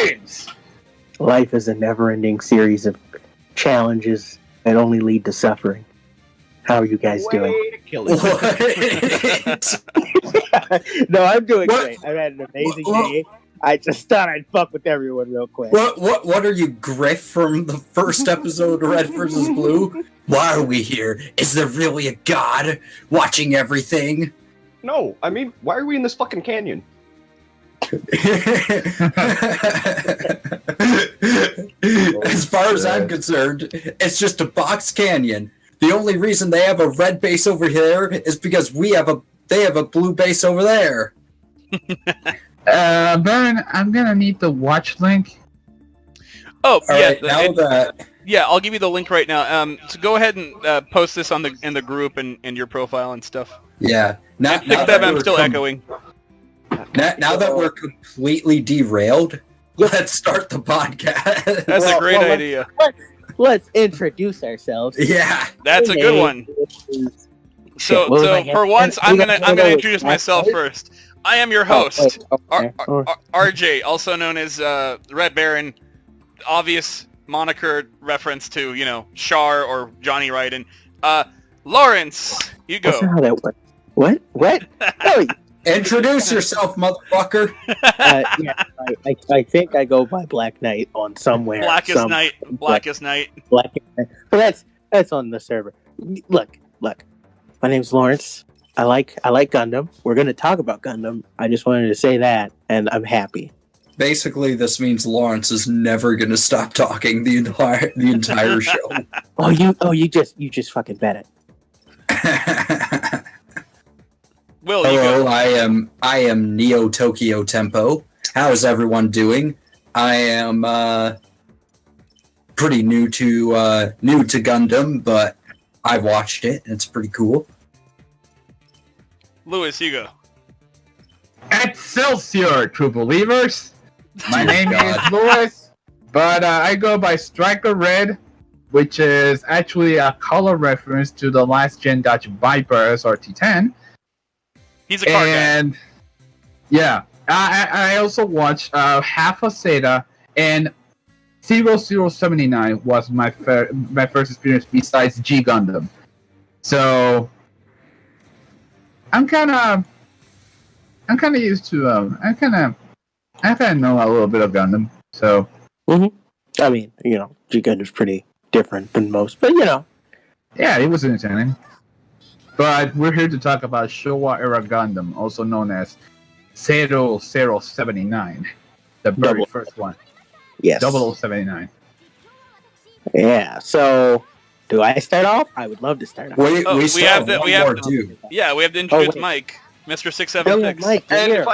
games! Life is a never-ending series of challenges that only lead to suffering. How are you guys doing? Way to kill it. No, I'm doing What? great. I've had an amazing What? day. I just thought I'd fuck with everyone real quick. What are you, Griff from the first episode of Red vs. Blue? Why are we here? Is there really a god watching everything? No, I mean, why are we in this fucking canyon? As far as I'm concerned, it's just a box canyon. The only reason they have a red base over here is because they have a blue base over there. Baron, I'm gonna need the watch link. Oh, All yeah. right, now that Yeah, I'll give you the link right now. So go ahead and post this in the group and your profile and stuff. yeah, now Pick that them, I'm we're still echoing. now that we're completely derailed, let's start the podcast. That's a great well, idea. Let's introduce ourselves. Yeah. That's a good one. So what was I for once, I'm gonna introduce Right? myself first. I am your host, Okay. RJ, also known as Red Baron. Obvious moniker reference to Char or Johnny Raiden. Lawrence, you That's go. not how that works. What? Oh, Introduce yourself, motherfucker. yeah, I think I go by Black Knight on somewhere. Blackest Night. Black Knight. But that's on the server. Look. My name's Lawrence. I like Gundam. We're gonna talk about Gundam. I just wanted to say that, and I'm happy. Basically, this means Lawrence is never gonna stop talking the entire show. You just fucking bet it. Will, you Hello, go. I am Neo Tokyo Tempo. How's everyone doing? I am pretty new to Gundam, but I've watched it. It's pretty cool. Lewis, you go. Excelsior, true believers. My Dear name God. is Louis, but I go by Striker Red, which is actually a color reference to the last gen Dutch Viper SRT-10. He's a car guy. And yeah, I also watched half of Seda, and 0079 was my first experience besides G Gundam. So I'm kind of used to I kind of know a little bit of Gundam. So I mean, G Gundam's pretty different than most, but yeah, it was entertaining. But we're here to talk about Showa era Gundam, also known as 0079, the very first one. yes. 0079. Yeah. So, do I start off? I would love to start off. We still have one we have more to- dude. Yeah, we have to introduce wait. Mike, Mr. Oh, 676. Mike, you're And here.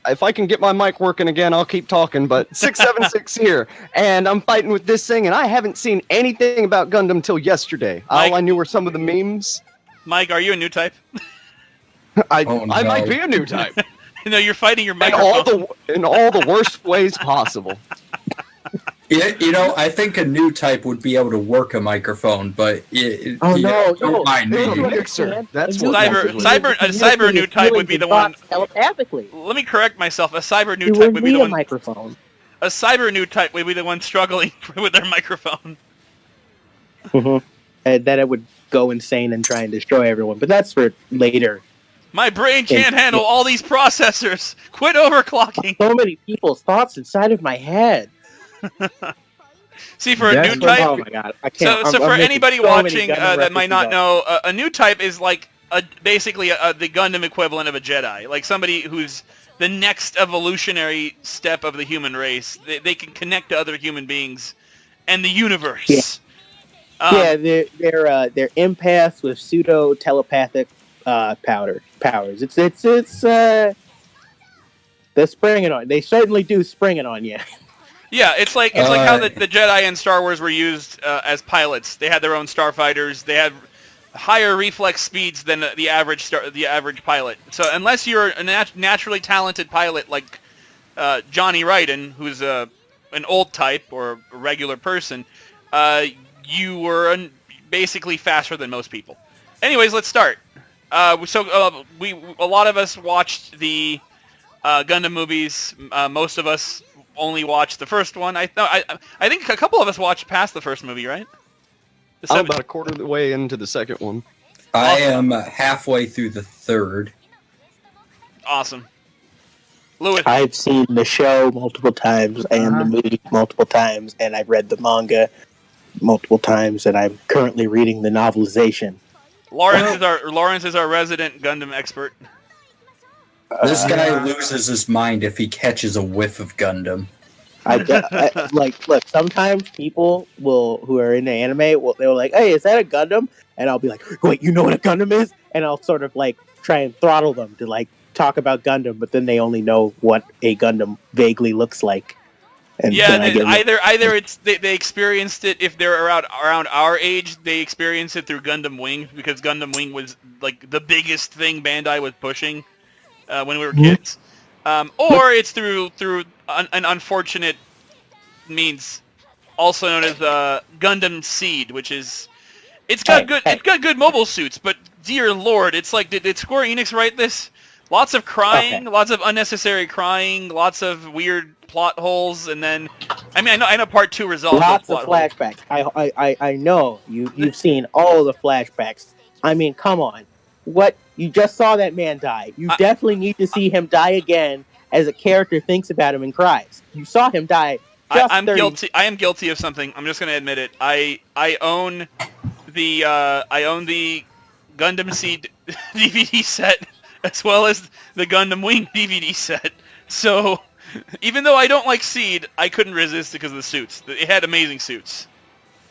if I can get my mic working again, I'll keep talking. But 676 here, and I'm fighting with this thing, and I haven't seen anything about Gundam till yesterday. Mike- All I knew were some of the memes. Mike, are you a new type? I Oh, I might no. be a new type No, you're fighting your in microphone. all the worst ways possible. Yeah, I think a new type would be able to work a microphone, but don't mind no. me. Mixer. That's what a cyber new type would be the one. Telepathically. Let me correct myself. A cyber new You type wouldn't would be need the a one. microphone. A cyber new type would be the one struggling with their microphone. And then it would go insane and try and destroy everyone. But that's for later. My brain can't handle all these processors. Quit overclocking. So many people's thoughts inside of my head. See, for a Yes, new type. Oh my god! I can't. So I'm for making anybody so many watching Gundam that might not references know, a new type is like basically the Gundam equivalent of a Jedi, like somebody who's the next evolutionary step of the human race. They can connect to other human beings and the universe. Yeah. They're empaths with pseudo telepathic powers. They're springing on. They certainly do spring it on you. Yeah, it's like how the Jedi in Star Wars were used as pilots. They had their own starfighters. They had higher reflex speeds than the average pilot. So unless you're a naturally talented pilot like Johnny Raiden, who's an old type or a regular person, you were basically faster than most people. Anyways, let's start. A lot of us watched the Gundam movies. Most of us only watched the first one. I think a couple of us watched past the first movie, right? The I'm seven- about a quarter of the way into the second one. I am halfway through the third. Awesome. Lewis, I've seen the show multiple times and the movie multiple times, and I've read the manga multiple times, and I'm currently reading the novelization. Lawrence is our resident Gundam expert. This guy loses his mind if he catches a whiff of Gundam. Look. Sometimes people who are into anime they're like, "Hey, is that a Gundam?" And I'll be like, "Wait, you know what a Gundam is?" And I'll sort of like try and throttle them to like talk about Gundam, but then they only know what a Gundam vaguely looks like. And Yeah, then I get either it's they experienced it if they're around our age, they experienced it through Gundam Wing because Gundam Wing was like the biggest thing Bandai was pushing when we were kids, or it's through an unfortunate means, also known as Gundam Seed, which is it's got good mobile suits, but dear lord, it's like did Square Enix write this? Lots of crying, lots of unnecessary crying, lots of weird plot holes, and then I know part 2 resolved lots the of plot flashbacks. I know you've seen all the flashbacks. I mean, come on, what you just saw that man die. You definitely need to see him die again, as a character thinks about him and cries. You saw him die. I'm guilty. I am guilty of something. I'm just going to admit it. I own the Gundam Seed DVD set as well as the Gundam Wing DVD set. So even though I don't like Seed, I couldn't resist because of the suits. It had amazing suits.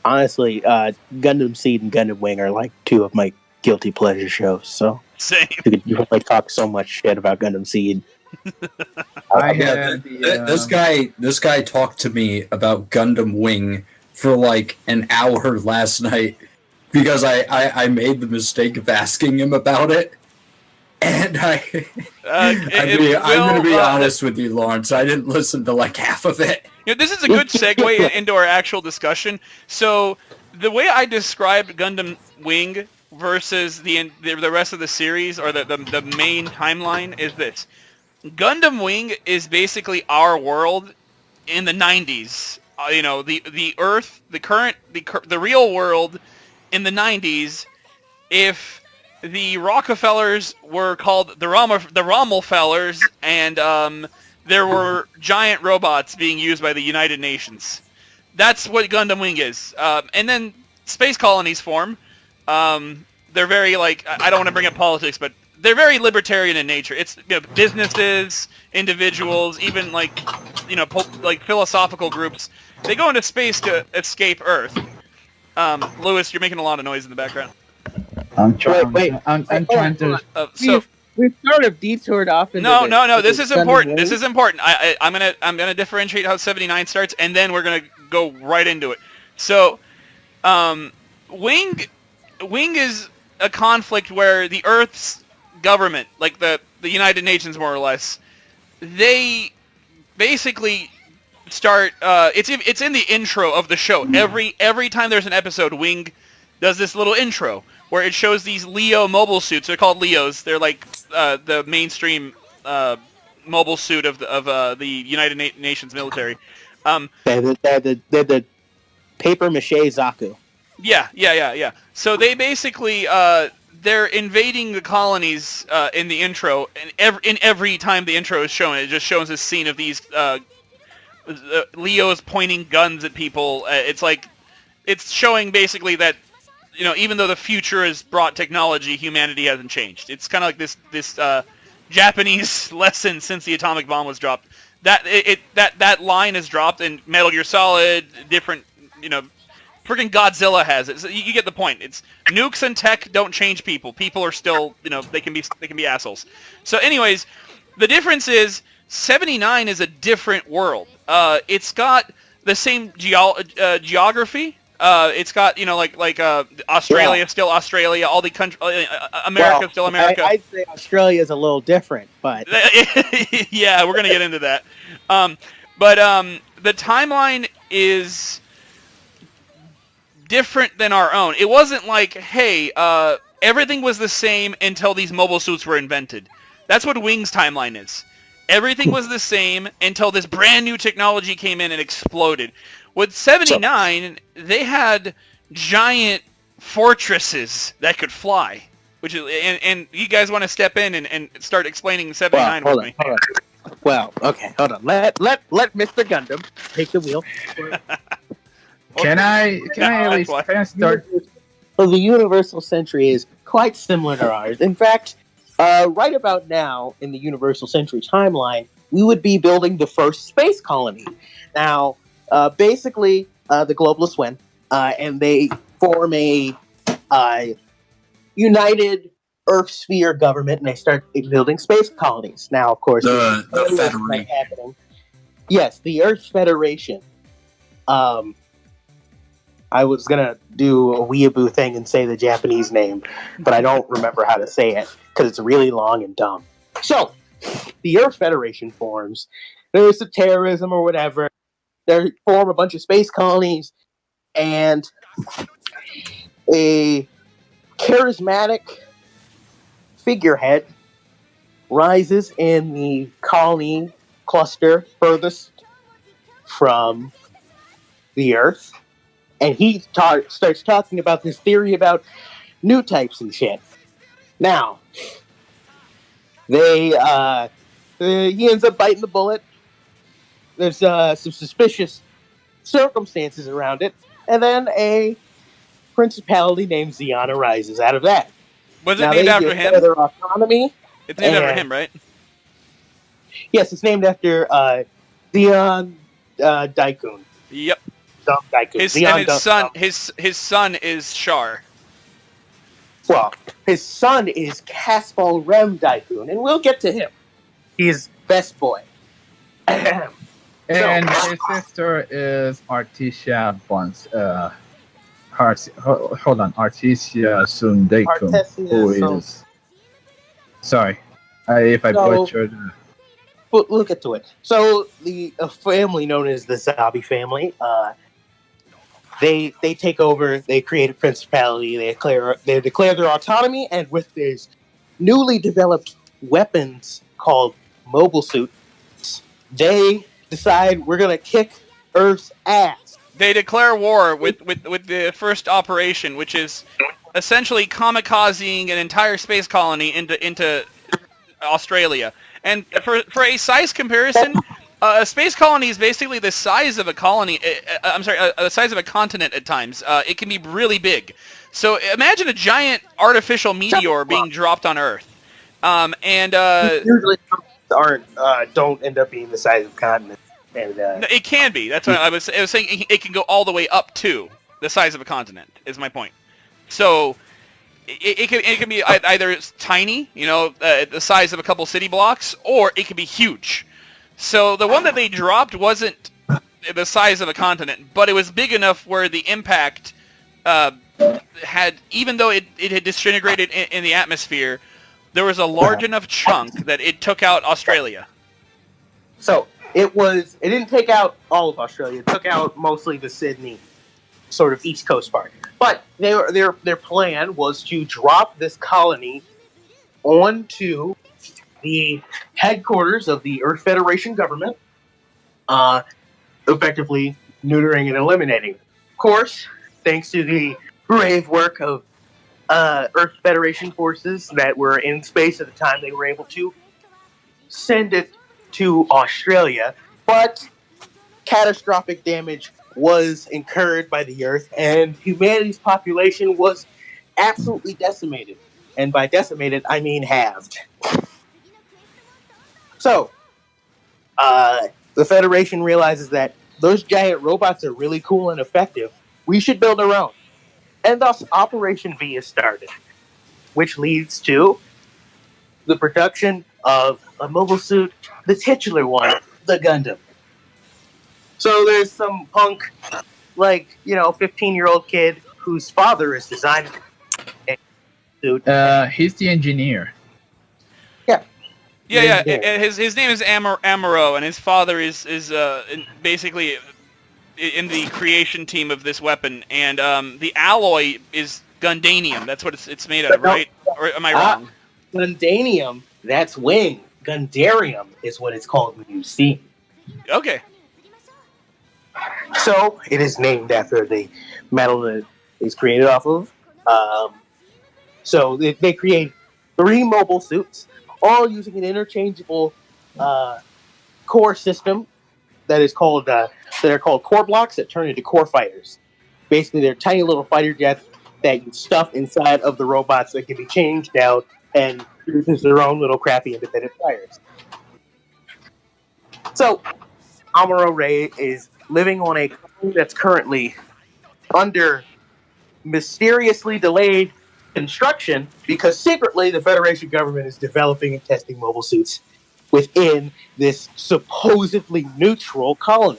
Honestly, Gundam Seed and Gundam Wing are like 2 of my guilty pleasure shows. So Same. you can like talk so much shit about Gundam Seed. This guy talked to me about Gundam Wing for like an hour last night because I made the mistake of asking him about it. And I'm going to be honest with you, Lawrence. I didn't listen to like half of it. This is a good segue into our actual discussion. So the way I described Gundam Wing versus the rest of the series, or the main timeline, is this. Gundam Wing is basically our world in the 90s. The Earth, the real world in the 90s, if the Rockefellers were called the Rommelfellers, and there were giant robots being used by the United Nations. That's what Gundam Wing is. And then space colonies form. They're very, like, I don't want to bring up politics, but they're very libertarian in nature. It's businesses, individuals, even like philosophical groups. They go into space to escape Earth. Lewis, you're making a lot of noise in the background. I'm trying. Wait. I'm trying to. We've sort of detoured off. No. This is important. This is important. I'm gonna differentiate how 79 starts, and then we're gonna go right into it. So, Wing is a conflict where the Earth's government, like the United Nations more or less, they basically start. It's in the intro of the show. Every time there's an episode, Wing does this little intro where it shows these Leo mobile suits. They're called Leos. They're like the mainstream mobile suit of the United Nations military. They're the paper mache Zaku. Yeah. So they basically they're invading the colonies in the intro, and every time the intro is shown, it just shows this scene of these Leos pointing guns at people. It's showing basically that, even though the future has brought technology, humanity hasn't changed. It's kind of like this Japanese lesson since the atomic bomb was dropped. That line is dropped in Metal Gear Solid. Different, freaking Godzilla has it. So you get the point. It's nukes and tech don't change people. People are still, they can be assholes. So, anyways, the difference is 79 is a different world. It's got the same geography. It's got, Australia, still Australia, all the country, America, still America. I'd say Australia is a little different, but... Yeah, we're going to get into that. But the timeline is different than our own. It wasn't like, hey, everything was the same until these mobile suits were invented. That's what Wing's timeline is. Everything was the same until this brand new technology came in and exploded. With 79, they had giant fortresses that could fly. Which is, and you guys want to step in and start explaining 79 with me. Hold on. Well, okay, hold on. Let Mr. Gundam take the wheel. Can I at least That's can I start? So the Universal Century is quite similar to ours. In fact, right about now in the Universal Century timeline, we would be building the first space colony. Now, basically, the globalists win, and they form a united Earth sphere government, and they start building space colonies. Now, of course, The what's Federation. happening. Yes, the Earth Federation. I was gonna do a weeaboo thing and say the Japanese name, but I don't remember how to say it because it's really long and dumb. So, the Earth Federation forms. There's some terrorism or whatever. They form a bunch of space colonies, and a charismatic figurehead rises in the colony cluster furthest from the Earth. And he starts talking about this theory about new types and shit. Now, he ends up biting the bullet. There's some suspicious circumstances around it, and then a principality named Xeon arises out of that. Was it Now, named they after get him? their autonomy. It's named after and- him, right? Yes, it's named after Xeon Daikun. Yep. Dumb Daikun. His son is Char. Well, his son is Caspal Rem Daikun, and we'll get to him. He's best boy. And his sister is Artesia Bons. Hold on, Artesia Sundekun, Artesia who Sun- is. Sorry, if I No. butchered. But look into it. So the family known as the Zabi family, they take over. They create a principality. They declare their autonomy, and with these newly developed weapons called mobile suits, they decide we're gonna kick Earth's ass. They declare war with the first operation, which is essentially kamikazing an entire space colony into Australia. And for a size comparison, a space colony is basically the size of a colony. The size of a continent at times. It can be really big. So imagine a giant artificial meteor being dropped on Earth. Usually don't end up being the size of continents. And It can be. That's what I was saying. It can go all the way up to the size of a continent. Is my point. So it can be either tiny, the size of a couple city blocks, or it can be huge. So the one that they dropped wasn't the size of a continent, but it was big enough where the impact had, even though it had disintegrated in the atmosphere, there was a large enough chunk that it took out Australia. So it didn't take out all of Australia. It took out mostly the Sydney, sort of East Coast part. But their plan was to drop this colony onto the headquarters of the Earth Federation government, effectively neutering and eliminating. Of course, thanks to the brave work of Earth Federation forces that were in space at the time, they were able to send it to Australia, but catastrophic damage was incurred by the Earth, and humanity's population was absolutely decimated. And by decimated, I mean halved. So, the Federation realizes that those giant robots are really cool and effective. We should build our own. And thus, Operation V is started, which leads to the production of a mobile suit, the titular one, the Gundam. So there's some punk, 15-year-old kid whose father is designing a suit. He's the engineer. Yeah. His name is Amuro, and his father is basically in the creation team of this weapon. And the alloy is Gundanium. That's what it's made of, right? Or am I wrong? Gundanium, that's Wing. Gundarium is what it's called when you see. Okay. So it is named after the metal that it's created off of. So they create 3 mobile suits, all using an interchangeable core system that is called they're called core blocks that turn into core fighters. Basically, they're tiny little fighter jets that you stuff inside of the robots that can be changed out and produce their own little crappy independent fighters. So Amuro Ray is living on a colony that's currently under mysteriously delayed construction because secretly the Federation government is developing and testing mobile suits within this supposedly neutral colony.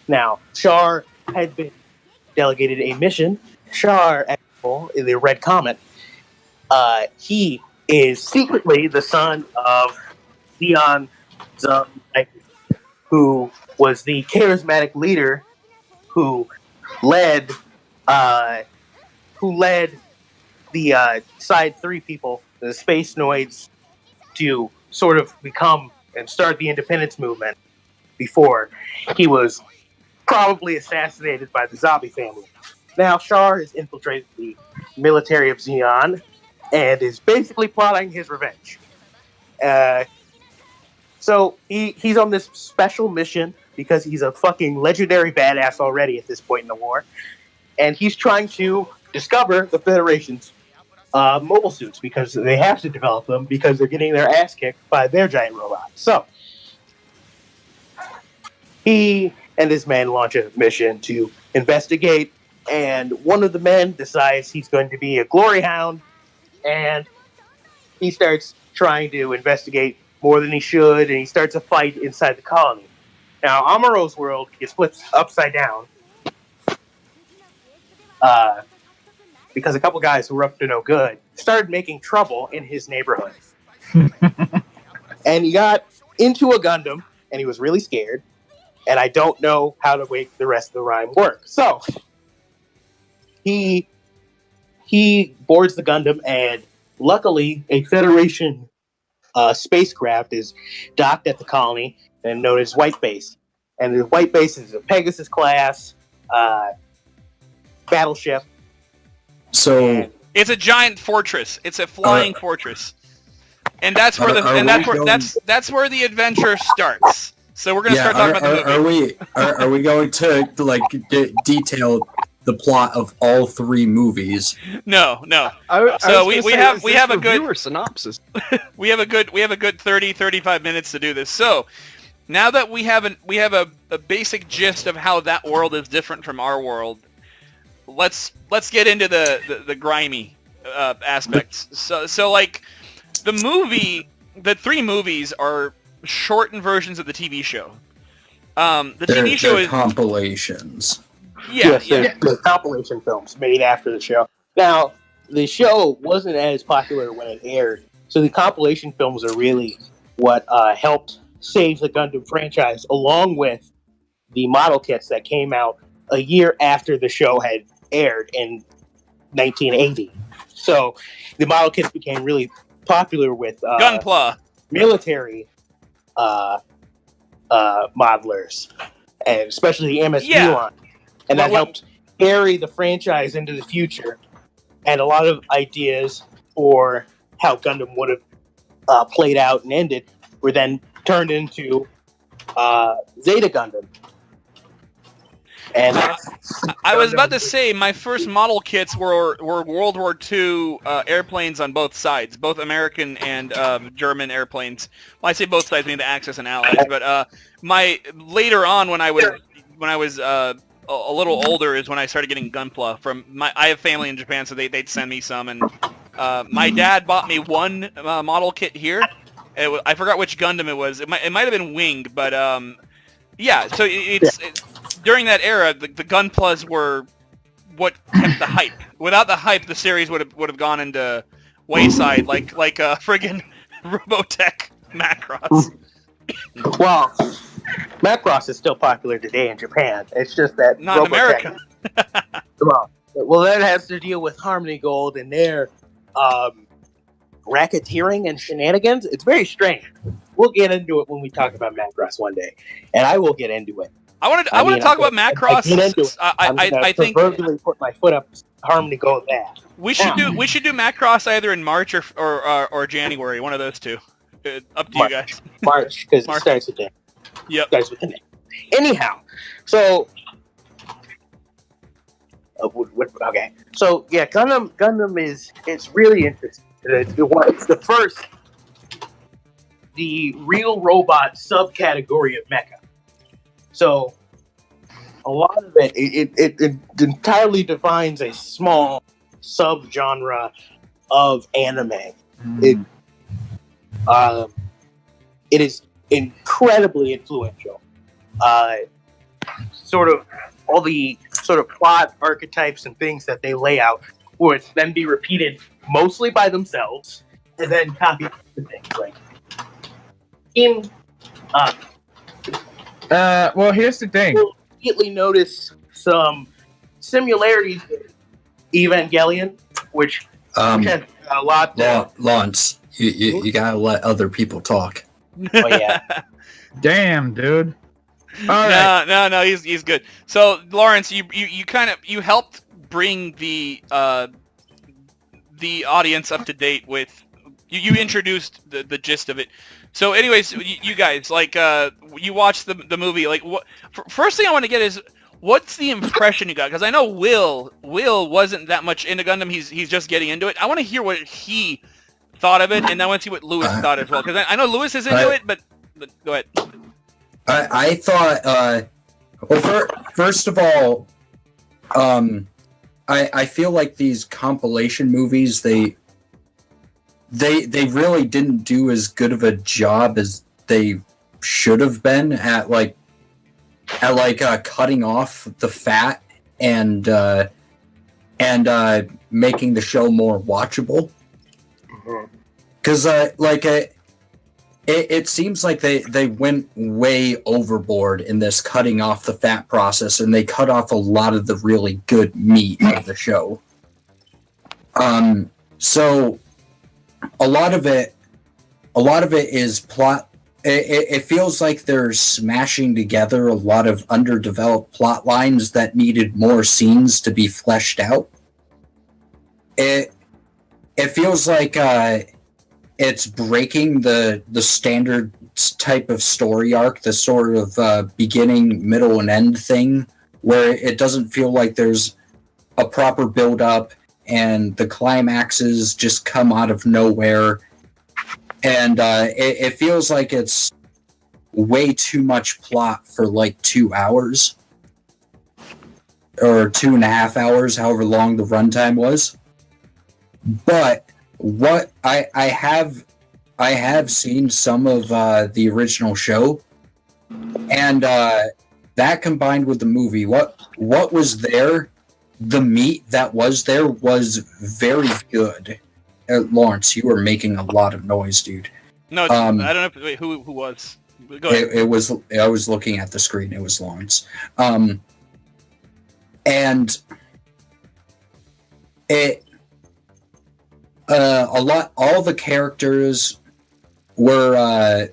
Now, Char had been delegated a mission. Char, in the Red Comet, he is secretly the son of Theon Zum, who was the charismatic leader who led the Side 3 people, the Space Noids, to sort of become and start the independence movement before he was probably assassinated by the Zombie family. Now, Char has infiltrated the military of Xeon and is basically plotting his revenge. So he's on this special mission because he's a fucking legendary badass already at this point in the war. And he's trying to discover the Federation's mobile suits because they have to develop them because they're getting their ass kicked by their giant robots. So he and his men launch a mission to investigate, and one of the men decides he's going to be a glory hound, and he starts trying to investigate more than he should, and he starts a fight inside the colony. Now, Amuro's world gets flipped upside down because a couple guys who were up to no good started making trouble in his neighborhood. And he got into a Gundam, and he was really scared, and I don't know how to make the rest of the rhyme work. So, he boards the Gundam, and luckily, a Federation spacecraft is docked at the colony and known as White Base. And the White Base is a Pegasus class battleship. So It's a giant fortress. It's a flying fortress, and that's where that's where the adventure starts. So we're gonna start talking about the movie. Are we going to like detail the plot of all 3 movies? No. So we have a good viewer synopsis. we have a good 30 35 minutes to do this. So now that we have a basic gist of how that world is different from our world, let's get into the grimy aspects. So like the 3 movies are shortened versions of the TV show. TV show is compilations. Yes, they're compilation films made after the show. Now, the show wasn't as popular when it aired, so the compilation films are really what helped save the Gundam franchise, along with the model kits that came out a year after the show had aired in 1980. So the model kits became really popular with Gunpla military modelers, and especially the MSV line. And that helped carry the franchise into the future. And a lot of ideas for how Gundam would have played out and ended were then turned into Zeta Gundam. And I was about to say my first model kits were World War II airplanes on both sides, both American and German airplanes. Well, I say both sides, I mean the Axis and Allies. But my later on, when I was a little older, is when I started getting Gunpla from I have family in Japan, so they'd send me some, and my dad bought me one model kit here. I forgot which Gundam it was. It might have been Wing, but yeah. So it's during that era, the Gunplas were what kept the hype. Without the hype, the series would have gone into wayside, like friggin' Robotech Macross. Well, Macross is still popular today in Japan. It's just that not in America. Well, that has to deal with Harmony Gold and their racketeering and shenanigans. It's very strange. We'll get into it when we talk about Macross one day, and I will get into it. I want to talk about Macross. I think proverbially put my foot up Harmony go with that. we should do Macross either in March or January, one of those two. Up to you guys. March, because it starts with that. Yep. Starts with the name. Anyhow, so okay, so yeah, Gundam is it's really interesting. It's the real robot subcategory of mecha. So a lot of it entirely defines a small subgenre of anime. It is incredibly influential. Sort of all the sort of plot archetypes and things that they lay out would then be repeated mostly by themselves and then copied the things like well, here's the thing. You'll immediately notice some similarities with Evangelion, which has a lot. Lawrence, you gotta let other people talk. Oh yeah. Damn, dude. All right. No, he's good. So Lawrence, you helped bring the audience up to date with. You introduced the gist of it. So, anyways, you guys you watched the movie. Like, what? First thing I want to get is what's the impression you got? Because I know Will wasn't that much into Gundam. He's just getting into it. I want to hear what he thought of it, and I want to see what Lewis thought as well. Because I know Lewis is into it, but go ahead. I thought. Well, first of all, I feel like these compilation movies they really didn't do as good of a job as they should have been at cutting off the fat and making the show more watchable. Because it seems like they went way overboard in this cutting off the fat process, and they cut off a lot of the really good meat of the show. So a lot of it is plot. It feels like they're smashing together a lot of underdeveloped plot lines that needed more scenes to be fleshed out. It feels like it's breaking the standard type of story arc, the sort of beginning, middle, and end thing, where it doesn't feel like there's a proper build-up and the climaxes just come out of nowhere. And it feels like it's way too much plot for 2 hours. Or 2.5 hours, however long the runtime was. But what I have seen some of the original show, and that combined with the movie, what was there, the meat that was there was very good. Lawrence, you were making a lot of noise, dude. No, I don't know. Wait, who was? Go ahead. It was. I was looking at the screen. It was Lawrence. And it. All the characters were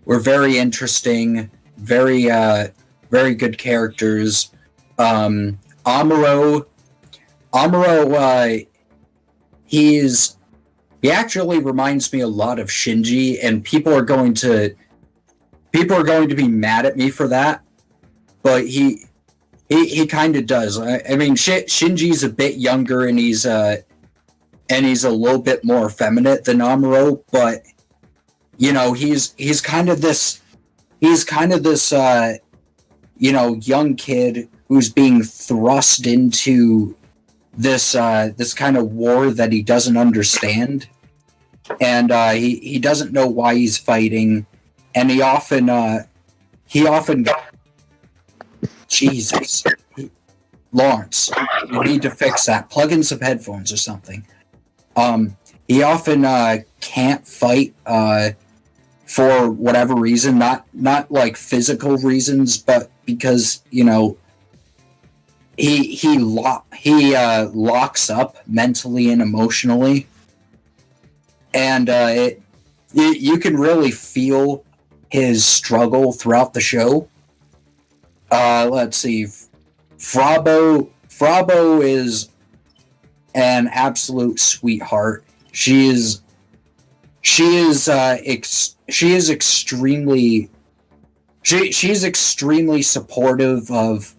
very interesting, very good characters. Amuro, he actually reminds me a lot of Shinji, and people are going to be mad at me for that, but he kind of does. I mean, Shinji's a bit younger, and he's a little bit more effeminate than Amuro, but he's kind of this young kid who's being thrust into this kind of war that he doesn't understand, and he doesn't know why he's fighting, and he often Jesus, Lawrence, you need to fix that. Plug in some headphones or something. He often can't fight for whatever reason, not like physical reasons, but because he locks up mentally and emotionally, and you can really feel his struggle throughout the show. Let's see, Frabo is an absolute sweetheart. She is extremely supportive of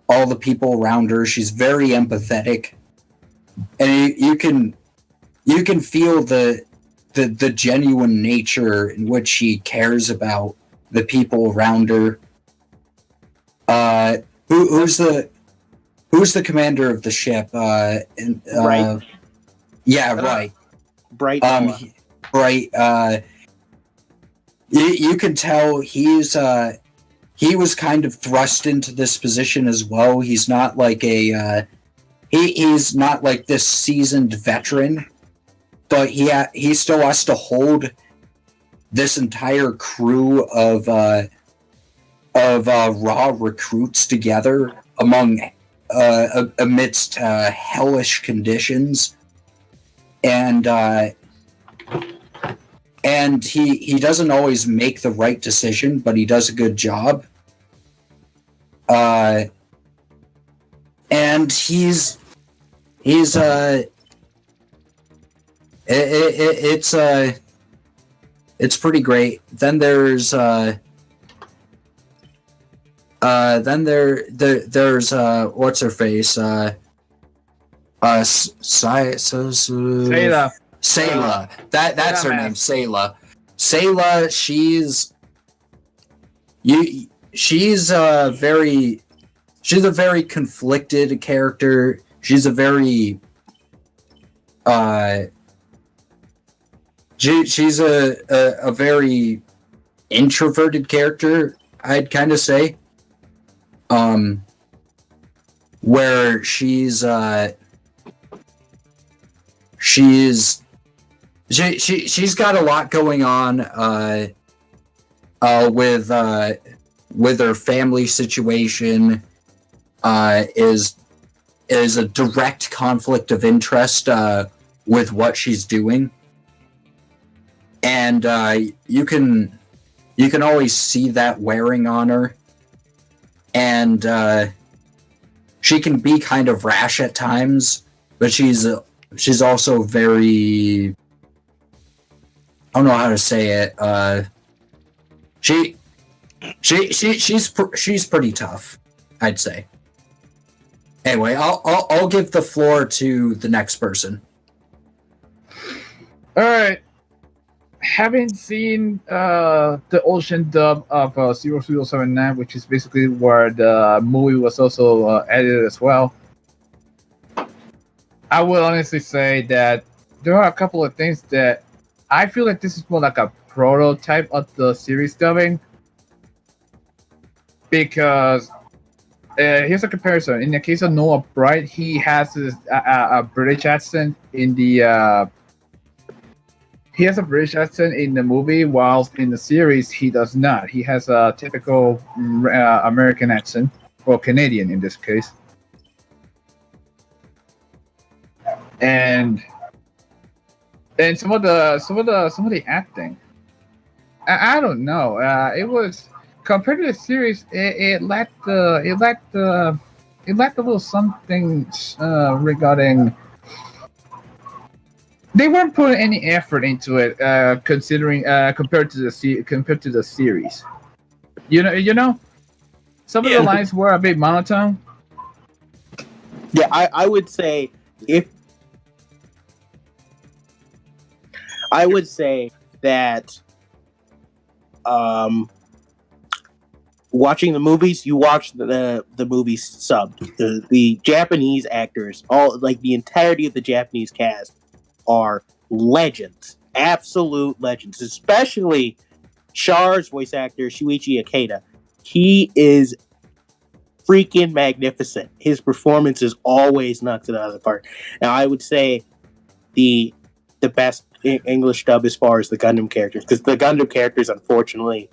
all the people around her. She's very empathetic, and you can feel the genuine nature in which she cares about the people around her. Who's the commander of the ship? Right. Yeah, right. Bright. Right. You can tell he was kind of thrust into this position as well. He's not like he's not like this seasoned veteran, but he still has to hold this entire crew of raw recruits together amidst hellish conditions, and he doesn't always make the right decision, but he does a good job. And it's pretty great. Then there's there's what's her face? Sayla. That's her name, Sayla. Sayla, she's a very conflicted character. She's a very she's a very introverted character, I'd kind of say. Where she's got a lot going on with her family situation. Is a direct conflict of interest with what she's doing, and you can always see that wearing on her, and she can be kind of rash at times, but she's also very, I don't know how to say it. She's pretty tough, I'd say. Anyway, I'll give the floor to the next person. All right. Having seen the Ocean dub of 0079, which is basically where the movie was also edited as well, I will honestly say that there are a couple of things that I feel like this is more like a prototype of the series dubbing. Because here's a comparison. In the case of Noah Bright, he has a British accent in the he has a British accent in the movie, whilst in the series he does not. He has a typical American accent, or Canadian in this case. And some of the acting, I don't know. It was, compared to the series, it lacked a little something regarding. They weren't putting any effort into it, considering compared to the series. You know, some of the lines were a bit monotone. Yeah, I would say that watching the movies, you watch the movies subbed. The Japanese actors, all like the entirety of the Japanese cast, are legends, absolute legends. Especially Char's voice actor Shuichi Ikeda. He is freaking magnificent. His performance is always knocks it out of the park. Now, I would say the best English dub as far as the Gundam characters, because the Gundam characters, unfortunately,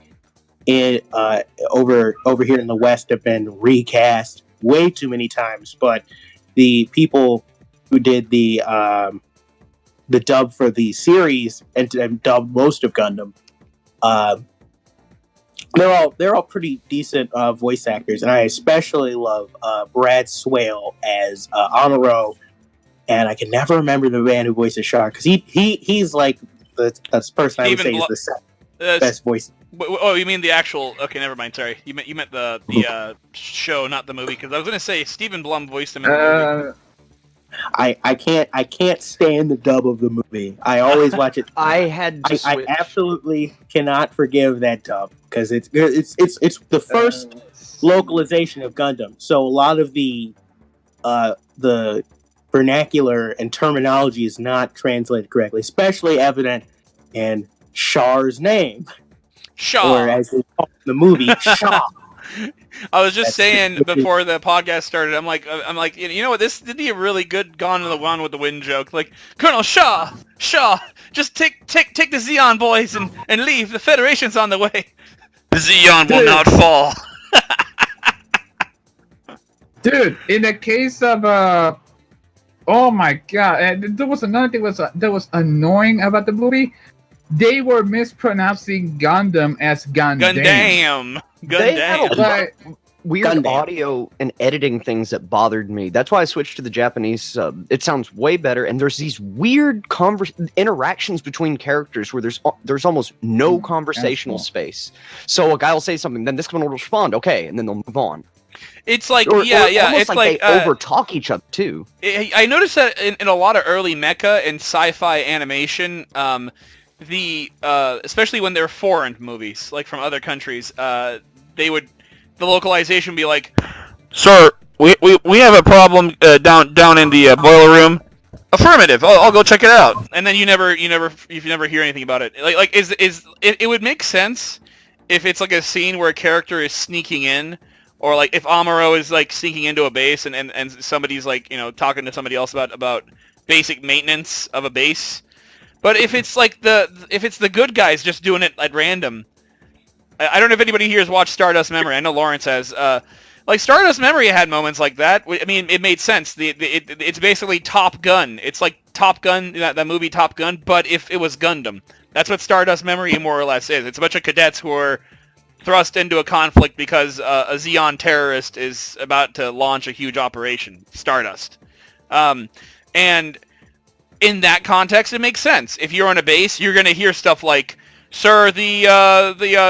over here in the West have been recast way too many times. But the people who did the the dub for the series and dub most of Gundam. They're all pretty decent voice actors, and I especially love Brad Swale as Amuro, and I can never remember the man who voices Char because he's like the person I would say is the second best voice. Oh, you mean the actual? Okay, never mind. Sorry, you meant the show, not the movie. Because I was gonna say Stephen Blum voiced him in the movie. I can't stand the dub of the movie. I always watch it. I absolutely cannot forgive that dub because it's the first localization of Gundam. So a lot of the vernacular and terminology is not translated correctly, especially evident in Char's name. Shaw. Or as they call it in the movie, Shaw. I was just saying before the podcast started, I'm like, you know what? This would be a really good Gone with the Wind joke. Like, Colonel Shaw, just take the Zeon boys and leave. The Federation's on the way. The Zeon will not fall. Dude, in the case of oh my god, and there was another thing that was annoying about the movie. They were mispronouncing Gundam as Gundam. They had a Like, weird Gundam. audio and editing things that bothered me. That's why I switched to the Japanese sub. It sounds way better, and there's these weird interactions between characters where there's almost no conversational cool. space. So a guy will say something, then this one will respond, okay, and then they'll move on. It's like, Or yeah. It's It's like like they overtalk each other too. I noticed that in a lot of early mecha and sci-fi animation, especially when they're foreign movies, like from other countries, the localization would be like, "Sir, we have a problem down in the boiler room." Affirmative. I'll go check it out. And then you never hear anything about it. Like it would make sense if it's like a scene where a character is sneaking in, or like if Amuro is like sneaking into a base and somebody's like, talking to somebody else about basic maintenance of a base. But if it's like the good guys just doing it at random, I don't know if anybody here has watched Stardust Memory. I know Lawrence has. Like Stardust Memory had moments like that. I mean, it made sense. It's basically Top Gun. It's like Top Gun, that movie Top Gun, but if it was Gundam. That's what Stardust Memory more or less is. It's a bunch of cadets who are thrust into a conflict because a Zeon terrorist is about to launch a huge operation, Stardust. And in that context, it makes sense. If you're on a base, you're going to hear stuff like, "Sir, the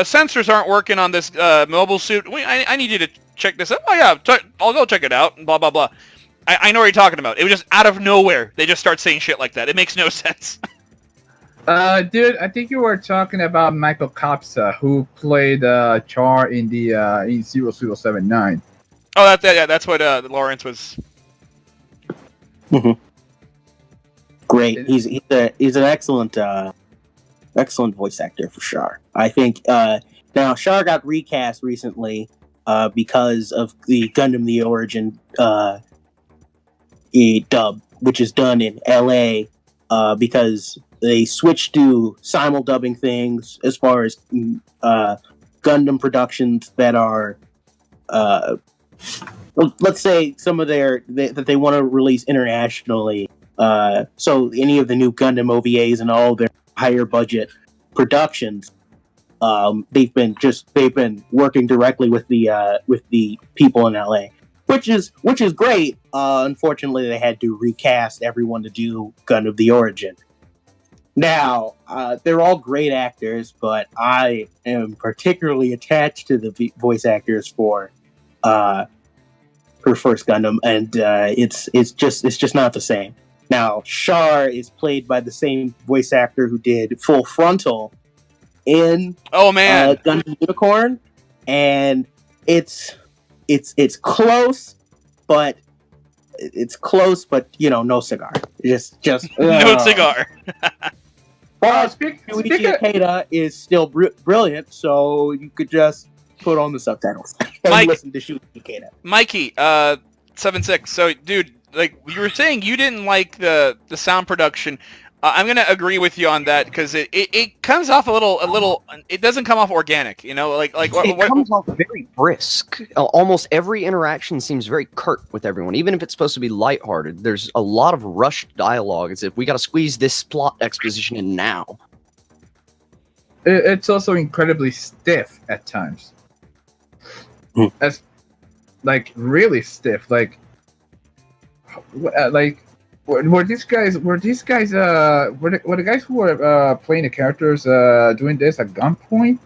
sensors aren't working on this mobile suit. I need you to check this out." "Oh yeah, I'll go check it out." And blah blah blah. I know what you're talking about. It was just out of nowhere. They just start saying shit like that. It makes no sense. dude, I think you were talking about Michael Kopsa, who played Char in the in 0079. Oh, that's what Lawrence was. Great. He's an excellent voice actor for Char. I think now Char got recast recently because of the Gundam the Origin dub, which is done in LA because they switched to simul-dubbing things as far as Gundam productions that are let's say some of that they want to release internationally. So any of the new Gundam OVAs and all their higher budget productions, they've been working directly with the people in LA, which is great. Unfortunately, they had to recast everyone to do Gundam the Origin. Now, they're all great actors, but I am particularly attached to the voice actors for first Gundam, and it's just not the same. Now, Char is played by the same voice actor who did Full Frontal in Gundam Unicorn, and it's close, but no cigar. Just No cigar. But Speaking Yuichi Ikeda is still brilliant, so you could just put on the subtitles and Mike, listen to Yuichi Ikeda. Mikey, 7-6. So, dude, like you were saying, you didn't like the sound production. I'm gonna agree with you on that because it comes off a little. It doesn't come off organic, you know. Like It comes off very brisk. Almost every interaction seems very curt with everyone, even if it's supposed to be lighthearted. There's a lot of rushed dialogue, as if we got to squeeze this plot exposition in now. It's also incredibly stiff at times. As like really stiff. Like were these guys were the guys who were playing the characters doing this at gunpoint?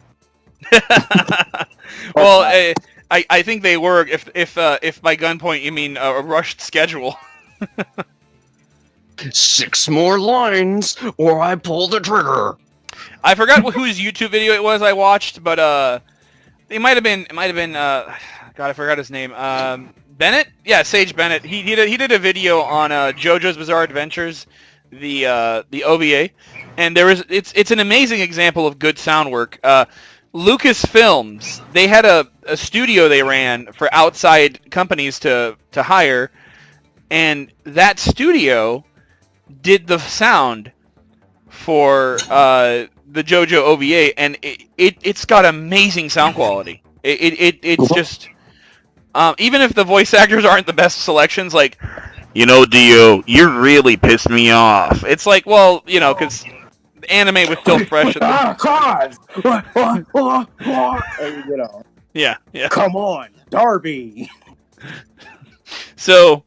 well, I think they were. If by gunpoint you mean a rushed schedule. 6 more lines, or I pull the trigger. I forgot whose YouTube video it was I watched, but it might have been God, I forgot his name. Bennett? Yeah, Sage Bennett. He did a video on JoJo's Bizarre Adventures, the OVA, and it's an amazing example of good sound work. Lucasfilms, they had a studio they ran for outside companies to hire, and that studio did the sound for the JoJo OVA, and it's got amazing sound quality. It's just even if the voice actors aren't the best selections, like, you know, Dio, you really pissed me off. It's like, well, you know, because the anime was still fresh. God! And, you know, Yeah. come on, Darby. So,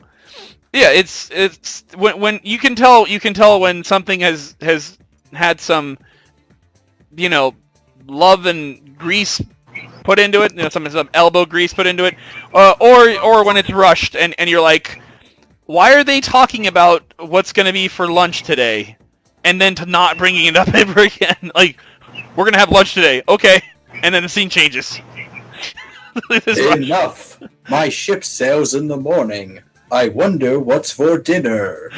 yeah, it's when you can tell when something has had some, you know, love and grease put into it, you know, some elbow grease put into it, or when it's rushed and you're like, why are they talking about what's going to be for lunch today, and then to not bringing it up ever again? Like, we're going to have lunch today, okay, and then the scene changes. Enough! My ship sails in the morning. I wonder what's for dinner.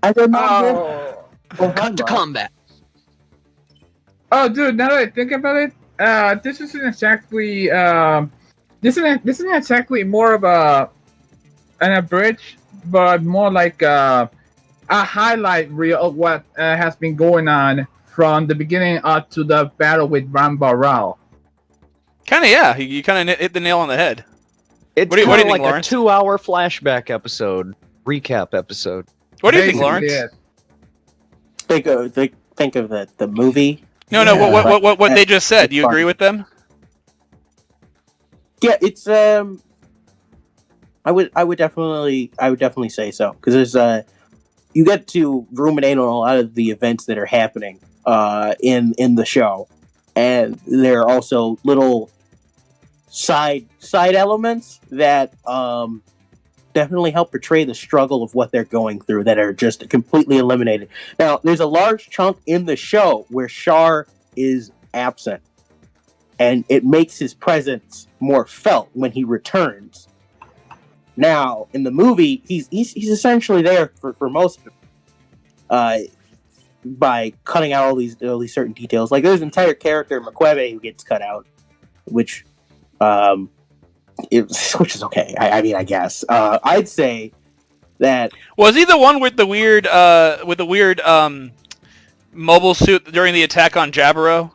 I remember. Cut to combat. Oh, dude! Now that I think about it, this isn't exactly this isn't exactly more of an abridged, but more like a highlight reel of what has been going on from the beginning up to the battle with Rambarao. Kind of, yeah. You kind of hit the nail on the head. It's What do you kinda think, like Lawrence? a 2-hour flashback episode, recap episode. What do you think, Basically, Lawrence? yeah. Think of the movie. No. What they just said. Do you agree with them? Yeah, it's I would definitely say so, because there's you get to ruminate on a lot of the events that are happening in the show, and there are also little side elements that definitely help portray the struggle of what they're going through that are just completely eliminated. Now, there's a large chunk in the show where Char is absent, and it makes his presence more felt when he returns. Now, in the movie, he's essentially there for most of it, by cutting out all these certain details. Like, there's an entire character, Makwebe, who gets cut out, which is okay. I mean, I guess I'd say that Was he the one with the weird mobile suit during the attack on Jaburo?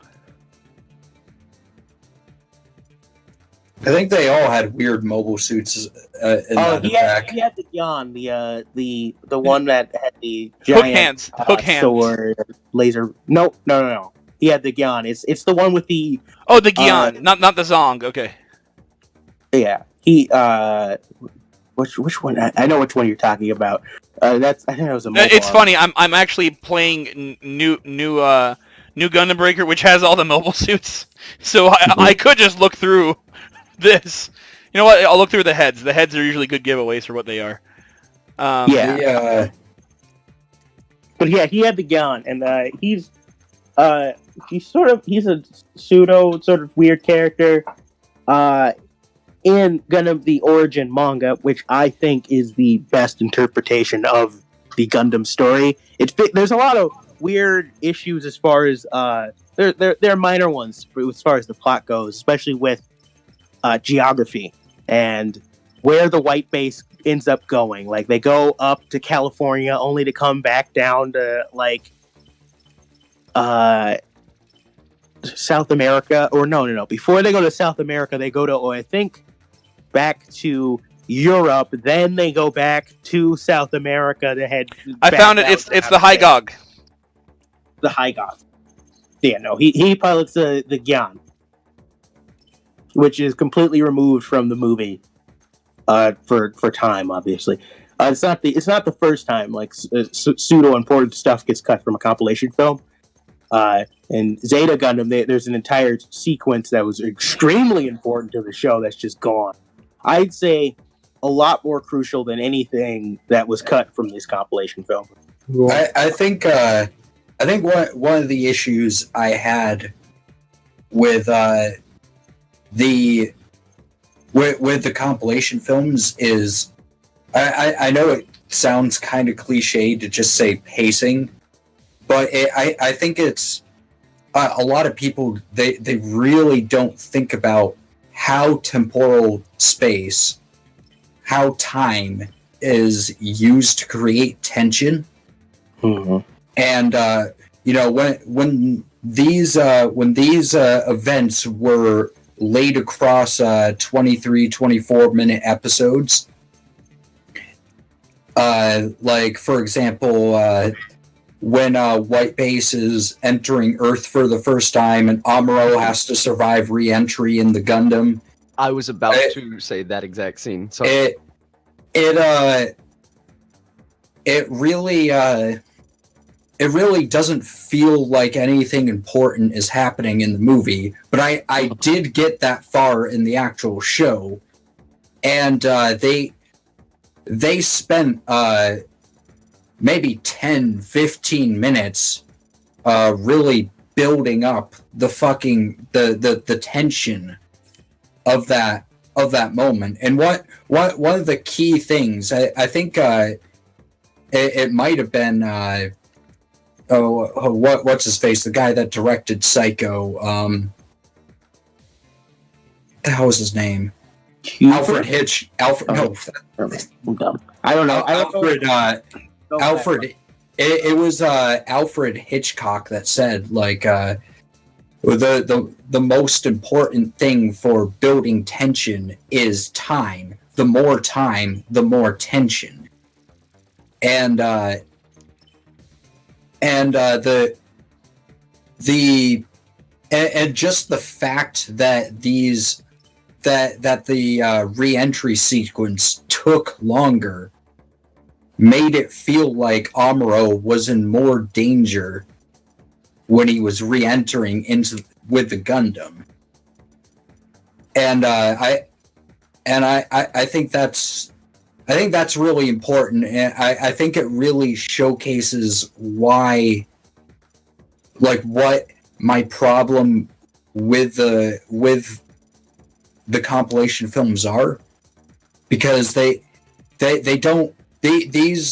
I think they all had weird mobile suits in that attack. he had the Gyan, the one that had the Hook giant hands. Hook hands. sword, laser. No. He had the Gyan. It's the one with the Oh, the Gyan, not the Zong. Okay. yeah. He which one? I know which one you're talking about. I think it was a. It's mobile funny. I'm actually playing new Gundam Breaker, which has all the mobile suits. So I could just look through this. You know what? I'll look through the heads. The heads are usually good giveaways for what they are. Yeah. But yeah, he had the Gyan, and he's a pseudo sort of weird character in Gundam the Origin manga, which I think is the best interpretation of the Gundam story. There's a lot of weird issues as far as there are minor ones as far as the plot goes, especially with geography and where the white base ends up going. Like they go up to California only to come back down to like South America, or no. Before they go to South America, they go to, I think, back to Europe. Then they go back to South America to head. I found it. It's the High Gog. The High Gog. Yeah, no, he pilots the Gyan, which is completely removed from the movie, for time, obviously. It's not the first time like pseudo important stuff gets cut from a compilation film. And Zeta Gundam, there's an entire sequence that was extremely important to the show that's just gone. I'd say a lot more crucial than anything that was cut from this compilation film. I think one of the issues I had with the compilation films is I know it sounds kind of cliche to just say pacing, but I think it's a lot of people they really don't think about how temporal space, how time is used to create tension. Mm-hmm. And when these events were laid across 24 minute episodes, like for example, when White Base is entering Earth for the first time and Amuro has to survive re-entry in the Gundam. I was about to say that exact scene. So It really doesn't feel like anything important is happening in the movie, but I did get that far in the actual show, and they spent maybe 10-15 minutes really building up the the tension of that moment. And what one of the key things I think it might have been what's his face, the guy that directed Psycho, what the hell was his name? Alfred Hitch. Alfred. No, I don't know. Alfred. It was Alfred Hitchcock that said like the most important thing for building tension is time. The more time, the more tension. And just the fact that the re-entry sequence took longer made it feel like Amuro was in more danger when he was re-entering with the Gundam. And I think that's really important, and I think it really showcases why, like, what my problem with the compilation films are, because these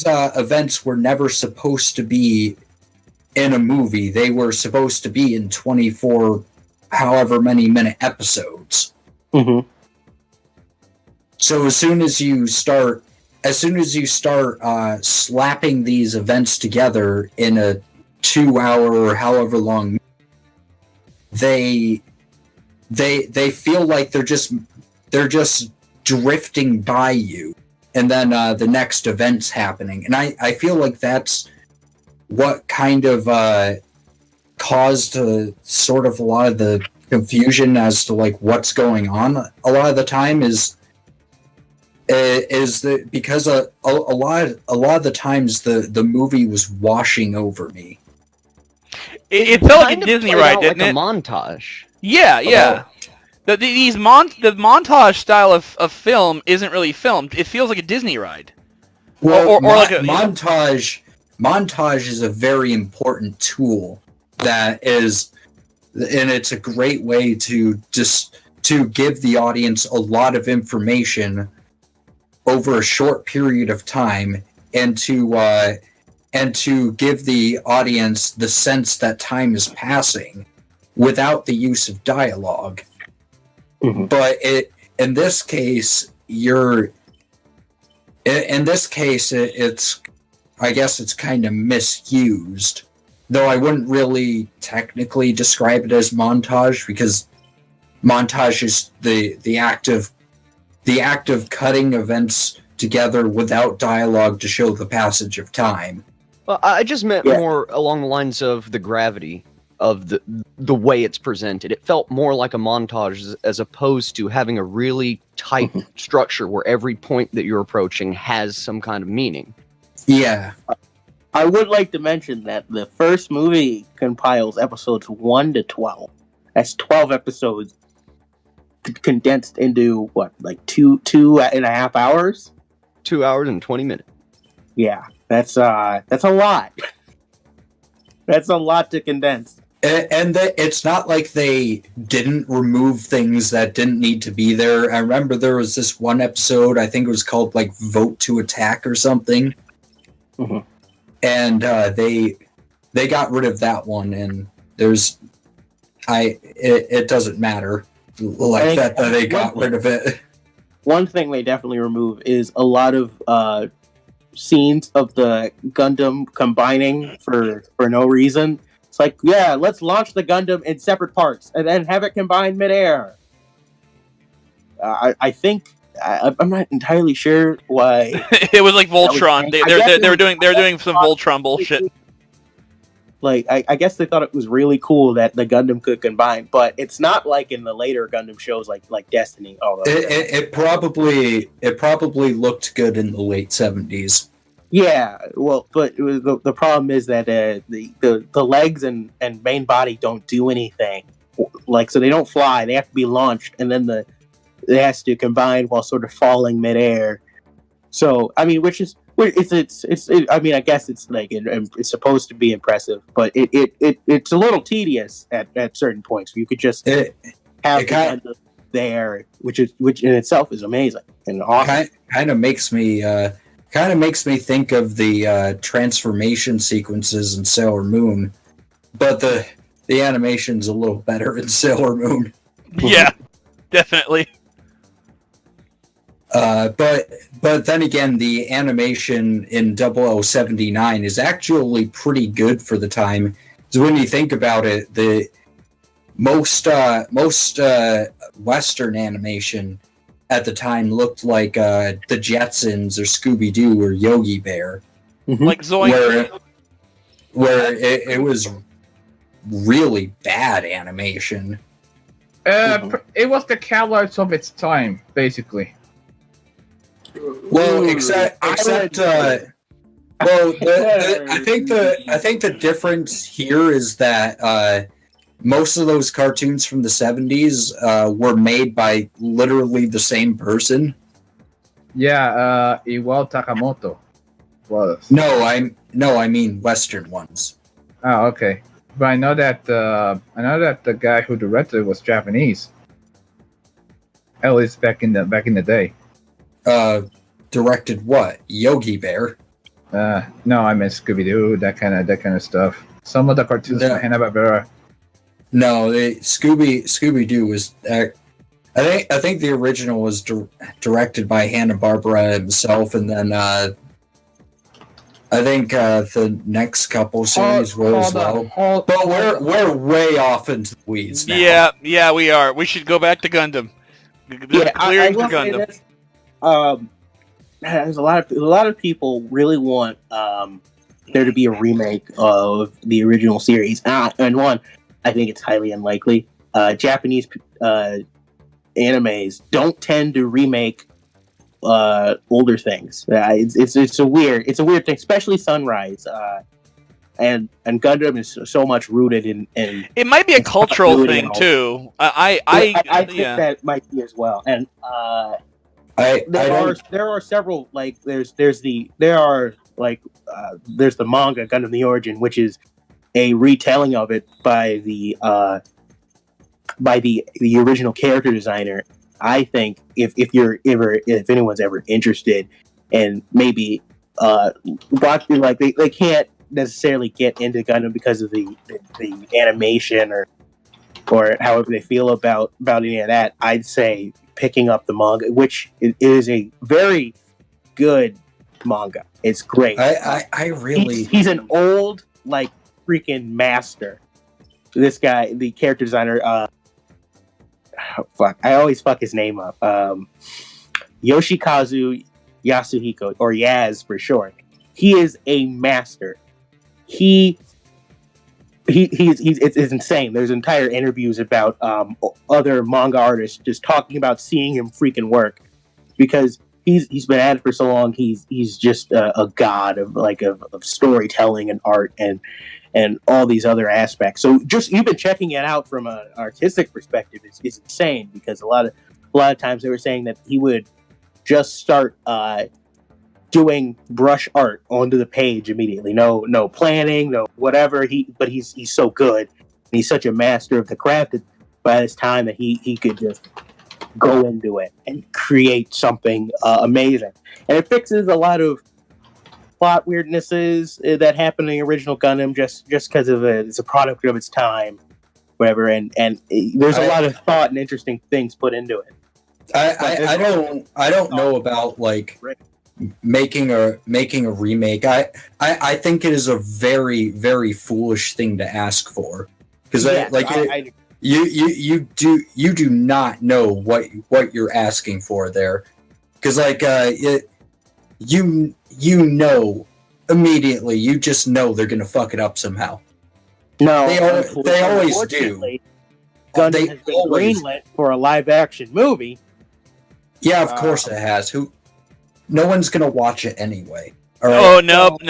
events were never supposed to be in a movie. They were supposed to be in 24 however many minute episodes. Mm-hmm. So as soon as you start slapping these events together in a 2 hour or however long, they feel like they're just drifting by you, and then the next event's happening. And I feel like that's what kind of caused sort of a lot of the confusion as to like what's going on a lot of the time is that because a lot of the times the movie was washing over me. It felt like a Disney ride, didn't like it? a montage. Yeah. The montage style of film isn't really filmed. It feels like a Disney ride. Well, or like a montage is a very important tool that is, and it's a great way to give the audience a lot of information over a short period of time, and to give the audience the sense that time is passing without the use of dialogue. Mm-hmm. But in this case, you're In this case, it's I guess it's kind of misused, though I wouldn't really technically describe it as montage because montage is the act of cutting events together without dialogue to show the passage of time. Well, I just meant Yeah. more along the lines of the gravity of the way it's presented. It felt more like a montage as opposed to having a really tight structure where every point that you're approaching has some kind of meaning. Yeah, I would like to mention that the first movie compiles episodes 1 to 12. That's 12 episodes condensed into what, like two and a half hours? 2 hours and 20 minutes. Yeah, that's a lot. That's a lot to condense. and it's not like they didn't remove things that didn't need to be there. I remember there was this one episode, I think it was called like Vote to Attack or something. Mhm. And they got rid of that one, and it doesn't matter like that they got rid of it. One thing they definitely remove is a lot of scenes of the Gundam combining for no reason. It's like, yeah, let's launch the Gundam in separate parts and then have it combined midair. I think I'm not entirely sure why. It was like Voltron. I guess They were doing some Voltron bullshit. Like, I guess they thought it was really cool that the Gundam could combine, but it's not like in the later Gundam shows like Destiny. Although It probably looked good in the late 70s. yeah, well, but the problem is that the legs and main body don't do anything. Like, so they don't fly; they have to be launched, and then it has to combine while sort of falling midair. So, I mean, I mean, I guess it's like it's supposed to be impressive, but it's a little tedious at certain points. You could just have the Gundam there, which in itself is amazing and awesome. Kind of makes me think of the transformation sequences in Sailor Moon, but the animation's a little better in Sailor Moon. Yeah, definitely. But then again, the animation in 0079 is actually pretty good for the time. So when you think about it, the most Western animation at the time looked like the Jetsons or Scooby Doo or Yogi Bear, Like Zoink. where it was really bad animation. It was the Cowlights of its time, basically. Well, except I think the difference here is that most of those cartoons from the 70s were made by literally the same person. Yeah, Iwao Takamoto was. No, I mean Western ones. Oh, okay. But I know that the guy who directed it was Japanese. At least back in the day. Directed what? Yogi Bear. No, I meant Scooby Doo, that kind of stuff. Some of the cartoons from Hanna-Barbera. No, Scooby Doo was. I think the original was directed by Hanna-Barbera himself, and then I think the next couple series were as well. But we're way off into the weeds now. Yeah, we are. We should go back to Gundam. Yeah, Clearing I for will say Gundam. this. There's a lot of people really want there to be a remake of the original series, and one, I think it's highly unlikely. Japanese animes don't tend to remake older things. It's a weird thing, especially Sunrise. And Gundam is so much rooted in It might be a cultural continuity thing and all. too. I think yeah. that might be as well. And there are several, like there's the manga Gundam the Origin, which is a retelling of it by the original character designer. I think if anyone's ever interested, and maybe watching, like they can't necessarily get into Gundam because of the animation or however they feel about any of that, I'd say picking up the manga, which is a very good manga. It's great. I really He's an old like freaking master. This guy, the character designer, I always fuck his name up. Yoshikazu Yasuhiko, or Yaz for short. He is a master. It's insane. There's entire interviews about other manga artists just talking about seeing him freaking work, because he's been at it for so long. He's just a god of storytelling and art and all these other aspects. So just even checking it out from an artistic perspective is insane, because a lot of times they were saying that he would just start doing brush art onto the page immediately. No planning, no whatever. But he's so good, and he's such a master of the craft that by this time that he could just go into it and create something amazing. And it fixes a lot of plot weirdnesses that happened in the original Gundam just because of it's a product of its time, whatever. And there's a lot of thought and interesting things put into it. I don't know about like making a remake. I think it is a very, very foolish thing to ask for, because you do not know what you're asking for there, because you know immediately, you just know they're gonna fuck it up somehow. No, they always do. Gundam has been greenlit for a live action movie. Yeah, of course it has. No one's gonna watch it anyway. All right? Oh nope.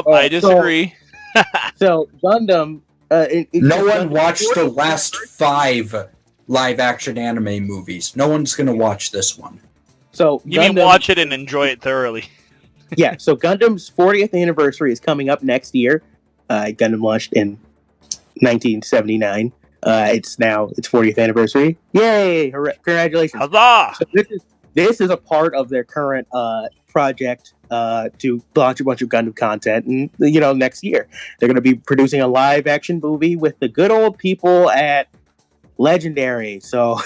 I disagree. So Gundam. No one watched the last 5 live action anime movies. No one's gonna watch this one. So you mean watch it and enjoy it thoroughly? Yeah. So Gundam's 40th anniversary is coming up next year. Gundam launched in 1979. It's now its 40th anniversary. Yay! Congratulations! Huzzah! So this is a part of their current project to launch a bunch of Gundam content, and next year they're going to be producing a live action movie with the good old people at Legendary. So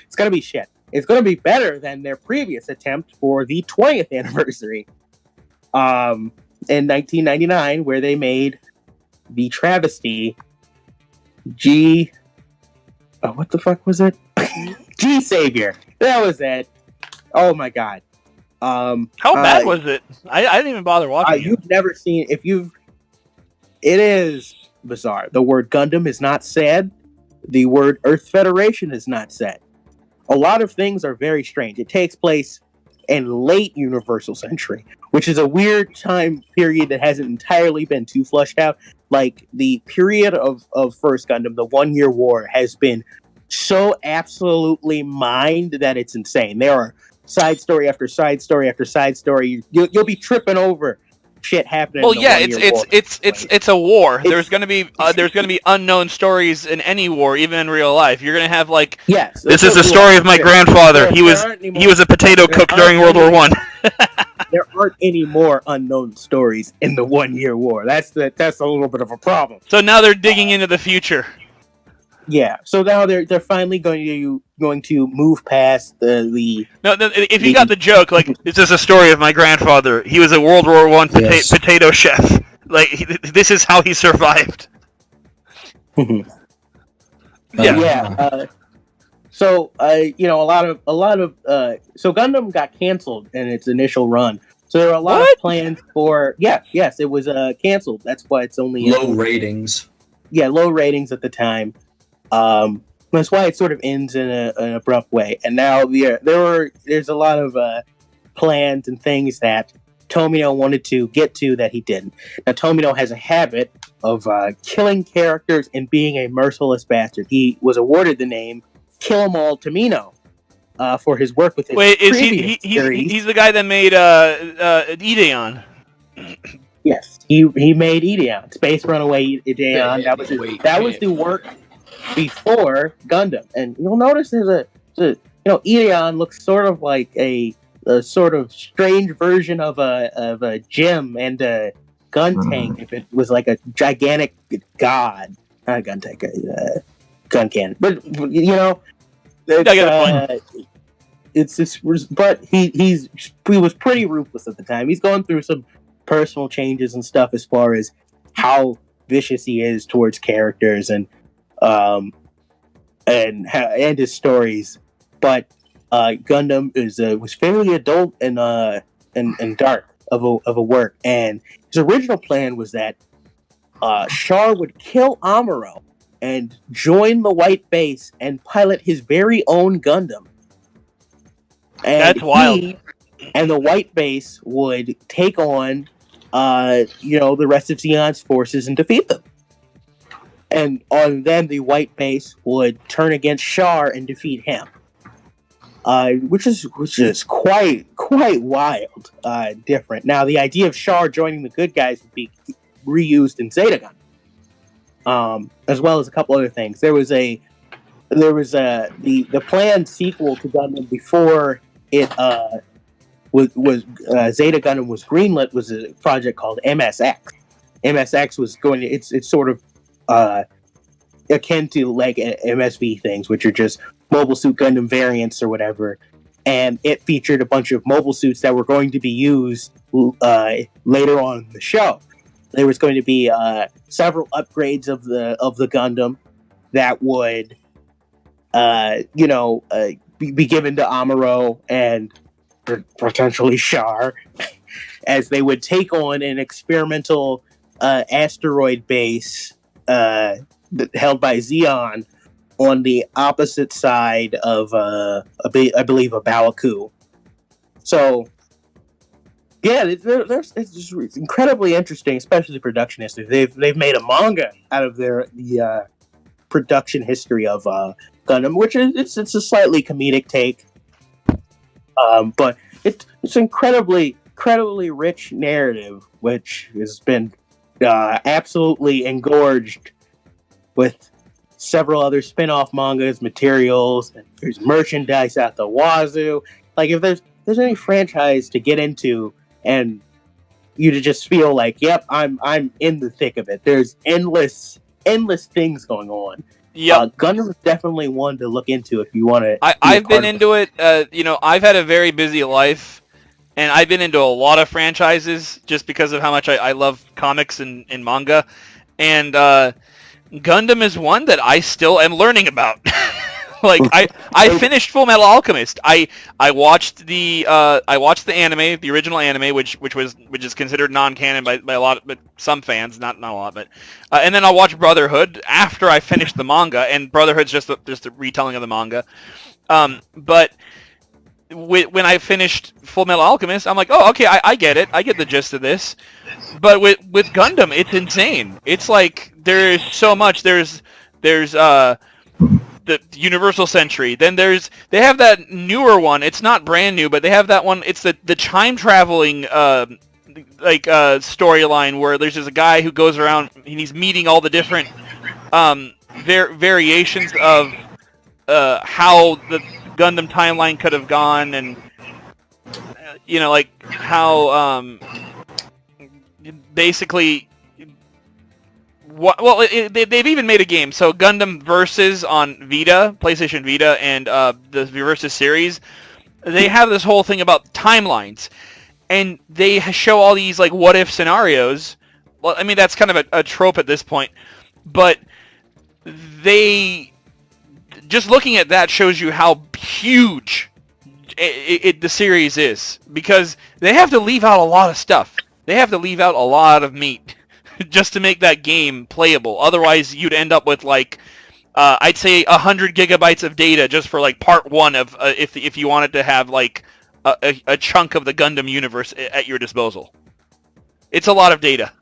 it's going to be shit. It's going to be better than their previous attempt for the 20th anniversary in 1999, where they made the travesty what the fuck was it? G Savior. That was it. Oh my god. How bad was it? I didn't even bother watching it. You've never seen it is bizarre. The word Gundam is not said. The word Earth Federation is not said. A lot of things are very strange. It takes place in late Universal Century, which is a weird time period that hasn't entirely been too flushed out. Like, the period of First Gundam, the 1 Year War, has been so absolutely mined that it's insane. There are side story after side story after side story. You'll be tripping over shit happening. Well, yeah, it's a war. There's gonna be unknown stories in any war, even in real life. You're gonna have yes. This is the story of my grandfather. He was a potato cook during World War I. There aren't any more unknown stories in the 1 Year War. That's a little bit of a problem. So now they're digging into the future. Yeah. So now they're finally going to move past the. No, if you got the joke, this is a story of my grandfather. He was a World War I potato chef. This is how he survived. Yeah. So Gundam got canceled in its initial run. So there were a lot of plans for it was canceled. That's why it's only low ratings. Yeah, low ratings at the time. That's why it sort of ends in an abrupt way. And now there's a lot of plans and things that Tomino wanted to get to that he didn't. Now Tomino has a habit of killing characters and being a merciless bastard. He was awarded the name Kill 'Em All Tomino for his work with his previous series. He's the guy that made Ideon. Yes, he made Ideon, Space Runaway Ideon. That was the work before Gundam, and you'll notice there's Ideon looks sort of like a sort of strange version of a gem and a gun tank. If it was like a gigantic god, not a gun tank, gun cannon. But but he was pretty ruthless at the time. He's going through some personal changes and stuff as far as how vicious he is towards characters and his stories. But Gundam was fairly adult and dark of a work, and his original plan was that Char would kill Amuro and join the White Base and pilot his very own Gundam. And That's wild. And the White Base would take on, the rest of Zeon's forces and defeat them. And then the White Base would turn against Char and defeat him. Which is quite wild, different. Now, the idea of Char joining the good guys would be reused in Zeta Gundam, as well as a couple other things. There was the planned sequel to Gundam before it was Zeta Gundam was greenlit, was a project called MSX. MSX was going to it's sort of akin to like MSV things, which are just Mobile Suit Gundam variants or whatever, and it featured a bunch of mobile suits that were going to be used later on in the show. There was going to be several upgrades of the Gundam that would, be given to Amuro and potentially Char, as they would take on an experimental asteroid base held by Zeon on the opposite side of, I believe, a Bawaku. So, yeah, it's incredibly interesting, especially the production history. They've made a manga out of the production history of Gundam, which is it's a slightly comedic take, but it's incredibly rich narrative, which has been absolutely engorged with several other spin-off mangas, materials, and there's merchandise at the wazoo. Like, if there's any franchise to get into and you to just feel like, yep, I'm in the thick of it. There's endless things going on. Yeah, Gundam is definitely one to look into if you want to. I've been into it. I've had a very busy life, and I've been into a lot of franchises just because of how much I love comics and manga. And Gundam is one that I still am learning about. Like I finished Full Metal Alchemist. I watched the anime, the original anime, which is considered non-canon by a lot, but some fans, not a lot, but and then I watched Brotherhood after I finished the manga, and Brotherhood's just a retelling of the manga. But when I finished Full Metal Alchemist, I'm like, oh, okay, I get it. I get the gist of this. But with Gundam, it's insane. It's like there's so much. There's the Universal Century. Then they have that newer one. It's not brand new, but they have that one. It's the time traveling storyline where there's just a guy who goes around and he's meeting all the different variations of how the Gundam timeline could have gone, and like how basically. They've even made a game. So Gundam Versus on Vita, PlayStation Vita, and the Versus series, they have this whole thing about timelines, and they show all these like what if scenarios. Well, I mean that's kind of a trope at this point, but they just looking at that shows you how huge the series is, because they have to leave out a lot of stuff. They have to leave out a lot of meat just to make that game playable. Otherwise, you'd end up with like, I'd say 100 gigabytes of data just for like part one of if you wanted to have like a chunk of the Gundam universe at your disposal. It's a lot of data.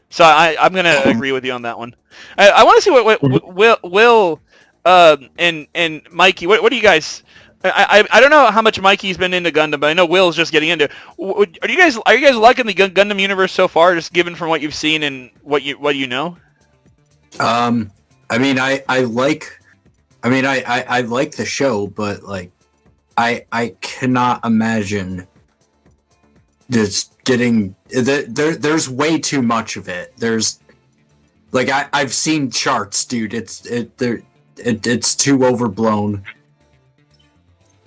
So I'm gonna agree with you on that one. I want to see what Will and Mikey. What do you guys? I don't know how much Mikey's been into Gundam, but I know Will's just getting into it. Are you guys liking the Gundam universe so far, just given from what you've seen and what you know? I mean, I like the show, but like, I cannot imagine just getting there's way too much of it. There's like I've seen charts, dude. It's too overblown.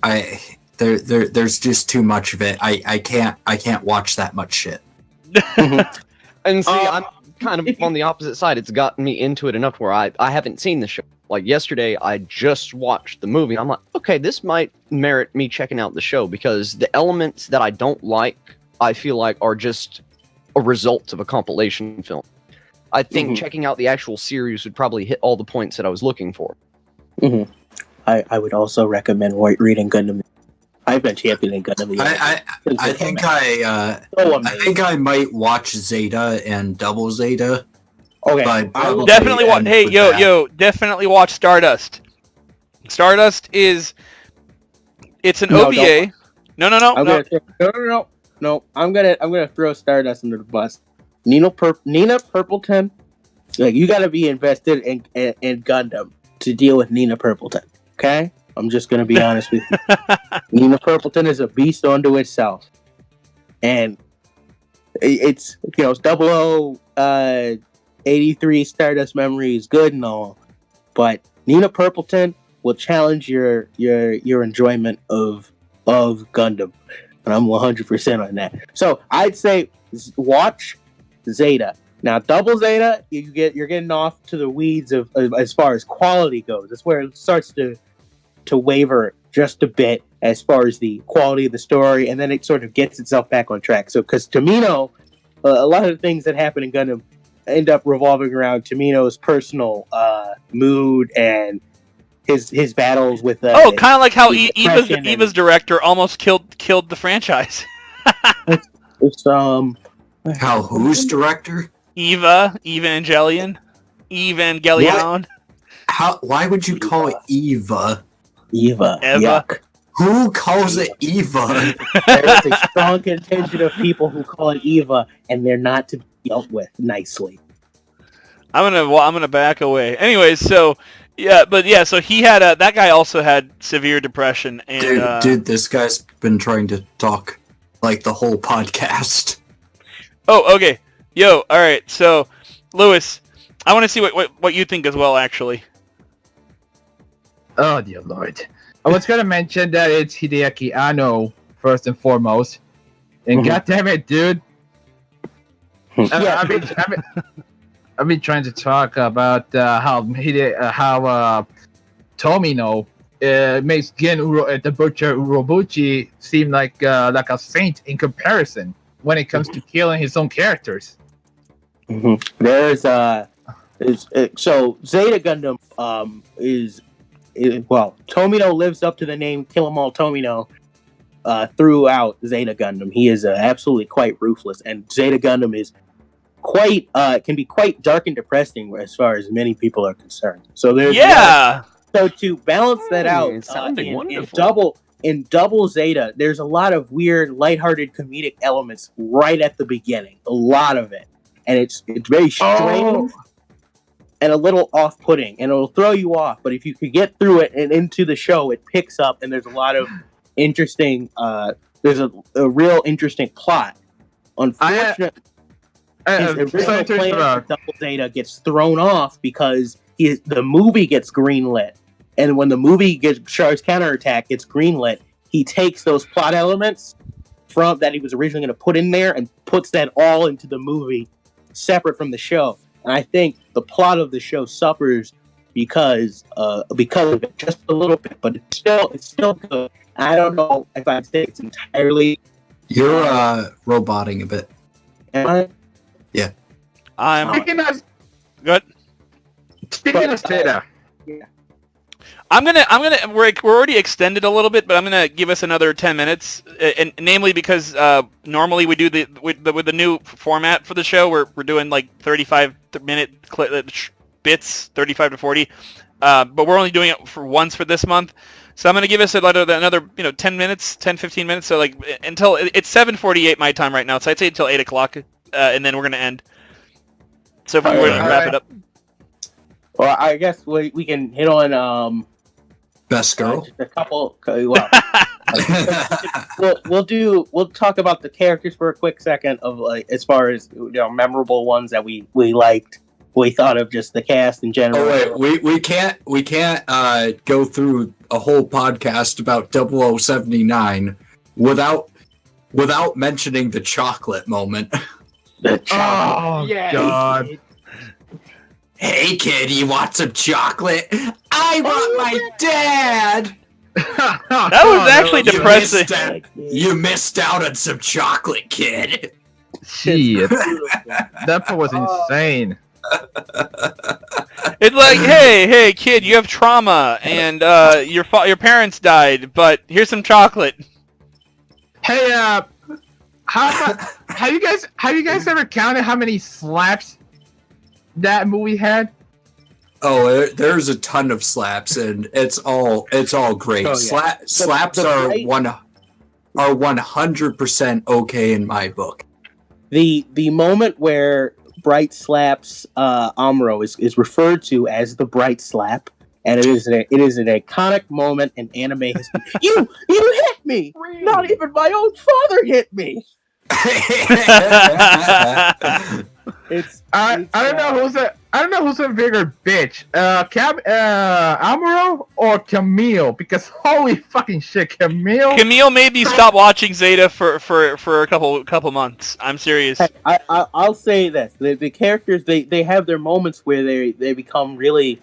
there's just too much of it. I can't watch that much shit. And see, I'm kind of on the opposite side. It's gotten me into it enough where I haven't seen the show. Like yesterday, I just watched the movie. And I'm like, okay, this might merit me checking out the show because the elements that I don't like, I feel like are just a result of a compilation film. I think checking out the actual series would probably hit all the points that I was looking for. I would also recommend reading Gundam. I've been championing Gundam. I think I might watch Zeta and Double Zeta. Okay, but probably Definitely watch. end Hey, with yo, that. yo, definitely watch Stardust. Stardust is. It's an No, OVA. No. I'm gonna throw Stardust under the bus. Nina Purpleton. Like you got to be invested in Gundam to deal with Nina Purpleton. Okay, I'm just gonna be honest with you. Nina Purpleton is a beast unto itself, and it's 0083 Stardust Memory is good and all, but Nina Purpleton will challenge your enjoyment of Gundam, and I'm 100% on that. So I'd say watch Zeta. Now, Double Zeta, you're getting off to the weeds of as far as quality goes. That's where it starts to waver just a bit as far as the quality of the story, and then it sort of gets itself back on track. So, because Tomino, a lot of the things that happen in Gundam end up revolving around Tomino's personal mood and his battles with. Kind of like how depression Eva's director almost killed the franchise. It's How who's director? Eva Evangelion. Why would you call it Eva? Eva. Eva. Yuck. Who calls it Eva? There is a strong contingent of people who call it Eva, and they're not to be dealt with nicely. I'm gonna back away. Anyways, so so he had that guy also had severe depression and Dude, this guy's been trying to talk like the whole podcast. Oh, okay. Yo, all right. So, Lewis, I want to see what you think as well. Actually, Oh dear lord! I was gonna mention that it's Hideaki Anno first and foremost, and goddamn it, dude! I've been trying to talk about how Tomino makes Gen the Butcher Urobuchi seem like a saint in comparison when it comes to killing his own characters. There's so Zeta Gundam is Tomino lives up to the name Kill 'Em All Tomino throughout Zeta Gundam. He is absolutely quite ruthless, and Zeta Gundam is quite can be quite dark and depressing as far as many people are concerned. So there's so to balance that out, It's sounding wonderful. in Double Zeta, there's a lot of weird, lighthearted comedic elements right at the beginning. A lot of it, and it's very strange and a little off-putting, and it'll throw you off. But if you could get through it and into the show, it picks up, and there's a lot of interesting. There's a real interesting plot. Unfortunately, his original plan for Double Zeta gets thrown off because the movie gets greenlit, and when the movie gets Char's Counterattack gets greenlit, he takes those plot elements from that he was originally going to put in there and puts that all into the movie, separate from the show. And I think the plot of the show suffers because of it just a little bit, but it's still good. I don't know if I'd say it's entirely. You're roboting a bit. Am I? Yeah. I'm Speaking But, of Zeta, we're already extended a little bit, but I'm gonna give us another 10 minutes, and namely because normally we do with the new format for the show, we're doing like 35-minute bits, 35 to 40, but we're only doing it for once for this month. So I'm gonna give us another 10 minutes, 10-15 minutes. So like until it's 7:48 my time right now, so I'd say until 8 o'clock, and then we're gonna end. So if we were to wrap it up. Well, I guess we can hit on Best girl. just a couple. Well, we'll talk about the characters for a quick second of like as far as memorable ones that we liked. We thought of just the cast in general. Oh wait, we can't go through a whole podcast about 0079 without mentioning the chocolate moment. The chocolate. Oh Yes. God! Hey kid, you want some chocolate? I want my dad. That was actually You depressing. missed out- You missed out on some chocolate, kid. Shit, that part was insane. It's like, hey, kid, you have trauma, and your parents died, but here's some chocolate. Hey, have you guys ever counted how many slaps that movie had? Oh, there's a ton of slaps, and it's all great. Oh, yeah. Slaps The are Bright- 100% okay in my book. The moment where Bright slaps Amuro is referred to as the Bright slap, and it is an iconic moment in anime history. You hit me! Not even my own father hit me. It's I don't know who's a bigger bitch, Amuro or Camille? Because holy fucking shit, Camille. Camille made me stop watching Zeta for a couple months. I'm serious. I'll say this: the characters they have their moments where they become really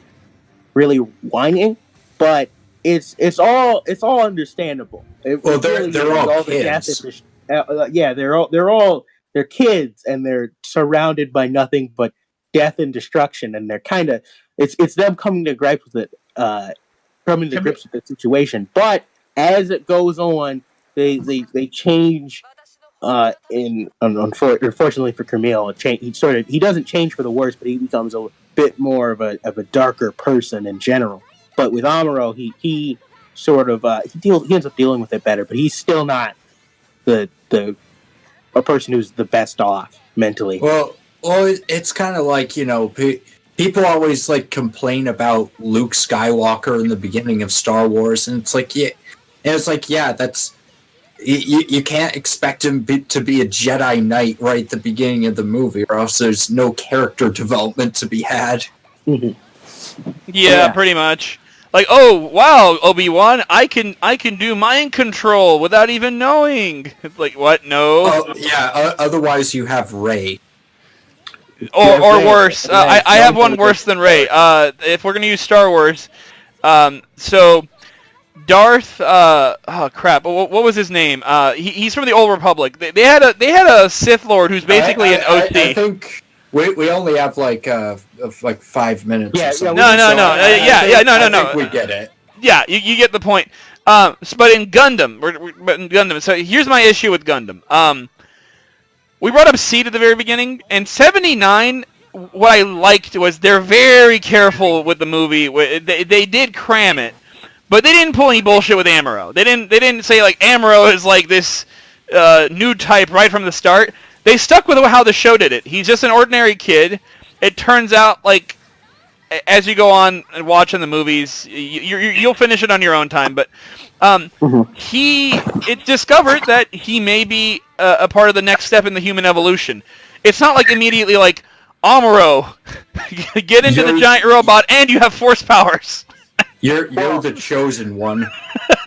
whining, but it's all understandable. Well, they're all kids. They're kids, and they're surrounded by nothing but death and destruction, and they're kind of it's them coming to grips with it, coming to grips with the situation. But as it goes on, they change. Unfortunately for Camille, he doesn't change for the worse, but he becomes a bit more of a darker person in general. But with Amuro, he sort of he ends up dealing with it better, but he's still not a person who's the best off mentally. Well, it's kind of like, people always like complain about Luke Skywalker in the beginning of Star Wars, and it's like, that's you can't expect him to be a Jedi Knight right at the beginning of the movie, or else there's no character development to be had. Yeah, pretty much. Like, oh wow, Obi-Wan, I can do mind control without even knowing. It's like, what? No. Otherwise you have Rey. Or worse. I have one worse than Rey. If we're gonna use Star Wars, so Darth. Oh crap! What was his name? He's from the Old Republic. They had a Sith Lord who's basically an OC. I think we only have like 5 minutes. Yeah, or something. yeah, No. I think we get it. Yeah, you get the point. But in Gundam, so here's my issue with Gundam. We brought up Seed at the very beginning, and 79. What I liked was they're very careful with the movie. They did cram it, but they didn't pull any bullshit with Amuro. They didn't say like Amuro is like this new type right from the start. They stuck with how the show did it. He's just an ordinary kid. It turns out, like, as you go on and watching the movies, you'll finish it on your own time. But it discovered that he may be a part of the next step in the human evolution. It's not like immediately like, Amuro, get into the giant robot and you have force powers. You're the chosen one.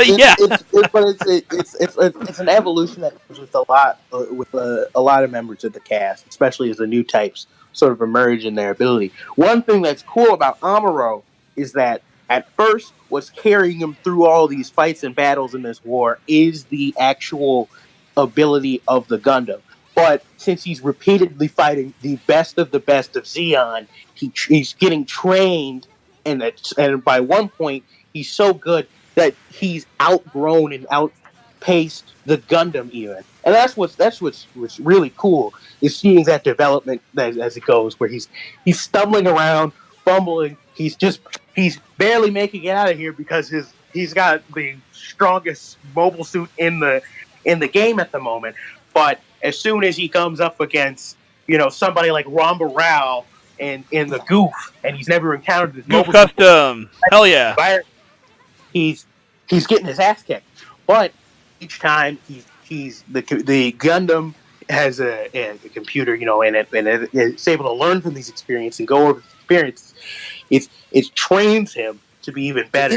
Yeah. It's an evolution that comes with a lot of members of the cast, especially as the new types sort of emerge in their ability. One thing that's cool about Amuro is that at first what's carrying him through all these fights and battles in this war is the actual ability of the Gundam. But since he's repeatedly fighting the best of Zeon, he's getting trained, and by one point he's so good that he's outgrown and outpaced the Gundam even. And that's what's really cool, is seeing that development as it goes, where he's stumbling around, fumbling. He's barely making it out of here because he's got the strongest mobile suit in the game at the moment. But as soon as he comes up against somebody like Ramba Rao and in the Goof, and he's never encountered this Goof mobile custom. Hell yeah. He's getting his ass kicked. But each time he's the Gundam has a computer, and it's able to learn from these experiences and go over the experiences. It trains him to be even better.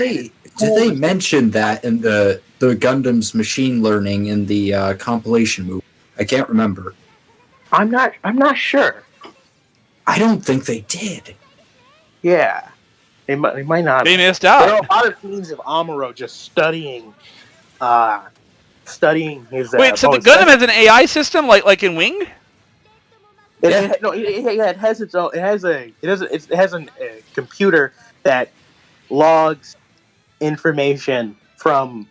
Did they mention that in the Gundam's machine learning in the compilation movie? I can't remember. I'm not sure. I don't think they did. Yeah, they might not. They missed There are out. a lot of scenes of Amuro just studying his. Wait, so the his Gundam has an AI system like in Wing? It has its own. It has a computer that logs information from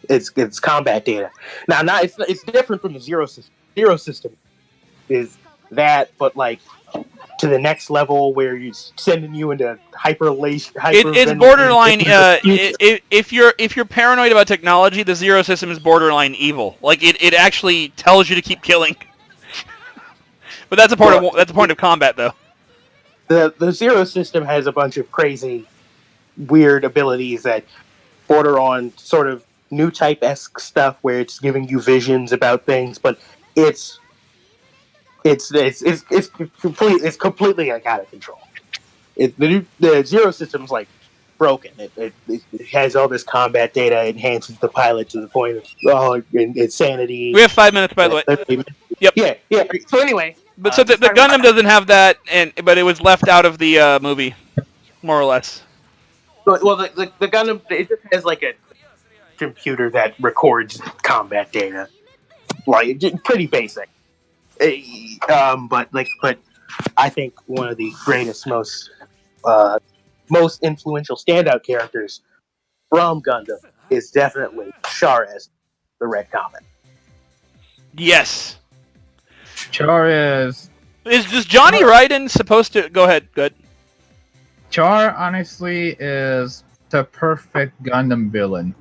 its combat data. Now it's different from the Zero system. Zero system is that, but like to the next level where it's sending you into It's borderline. If you're paranoid about technology, the Zero system is borderline evil. Like it actually tells you to keep killing. But that's a point of combat, though. The Zero system has a bunch of crazy, weird abilities that border on sort of new type-esque stuff where it's giving you visions about things, but it's completely like out of control. The Zero system's like broken. It has all this combat data, enhances the pilot to the point of insanity. We have 5 minutes, by the way. Yep. Yeah. So anyway, But so the Gundam doesn't have that, but it was left out of the movie, more or less. well, the Gundam, it just has like a computer that records combat data, like pretty basic. But I think one of the greatest, most influential standout characters from Gundam is definitely Char-Ez, the Red Comet. Yes. Char is Is Johnny Raiden supposed to go ahead? Good. Char. Honestly, is the perfect Gundam villain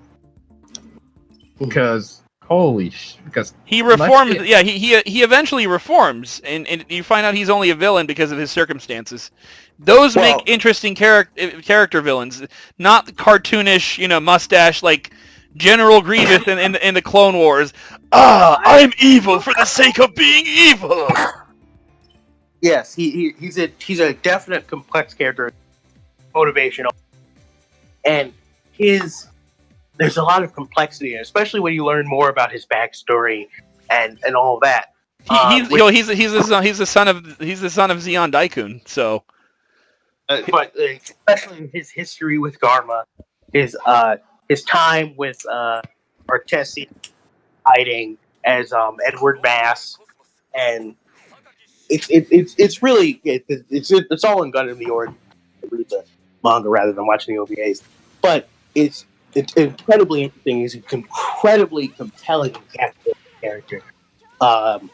because because He reformed. Let's- Yeah, he eventually reforms, and you find out he's only a villain because of his circumstances. Those Well- make interesting character villains, not cartoonish, mustache like General Grievous in the Clone Wars. I'm evil for the sake of being evil. Yes, he's a definite complex character, motivational, and there's a lot of complexity, especially when you learn more about his backstory and all that. He's the son of Zeon Daikun. So, but especially his history with Garma, his time with Artesi hiding as Edward Mass, and it's really it's all in Gundam the Origin. Read the manga rather than watching the OVAs, but it's incredibly interesting. He's an incredibly compelling and captivating character. And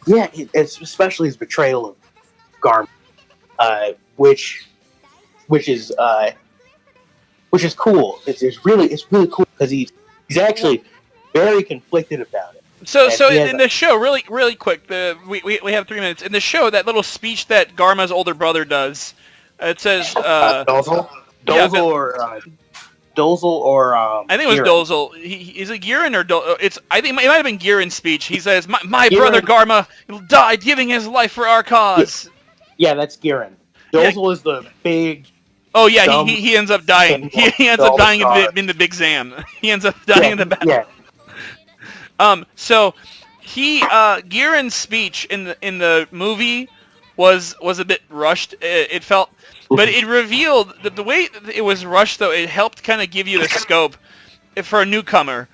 yeah, it's especially his betrayal of Garm, which is cool. It's really cool because he's actually very conflicted about it. So And in the show, really quick, we have 3 minutes. In the show, that little speech that Garma's older brother does, it says, Dozel, yeah, Dozel or I think it was Giran. Dozel. Is it Giran or I think it might have been Giran's speech. He says, "My Giran. brother Garma died giving his life for our cause." Yeah, that's Giran. Dozel is the big. Oh yeah, Dumb he ends up dying. He ends up dying in the Big Zam. He ends up dying in the battle. Yeah, So Giran's speech in the movie was a bit rushed. It felt, but it revealed that the way it was rushed, though, it helped kind of give you the scope for a newcomer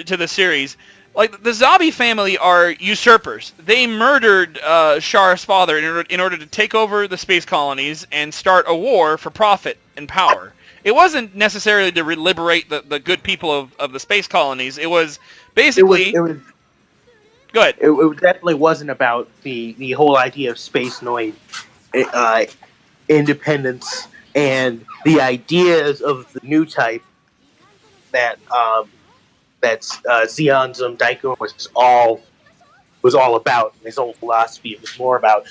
to the series. Like, the Zabi family are usurpers. They murdered Char's father in order to take over the space colonies and start a war for profit and power. It wasn't necessarily to liberate the good people of the space colonies. It was basically... it was. Go ahead. It definitely wasn't about the whole idea of space noid independence and the ideas of the new type that Zeon Daikun was all about. His whole philosophy was more about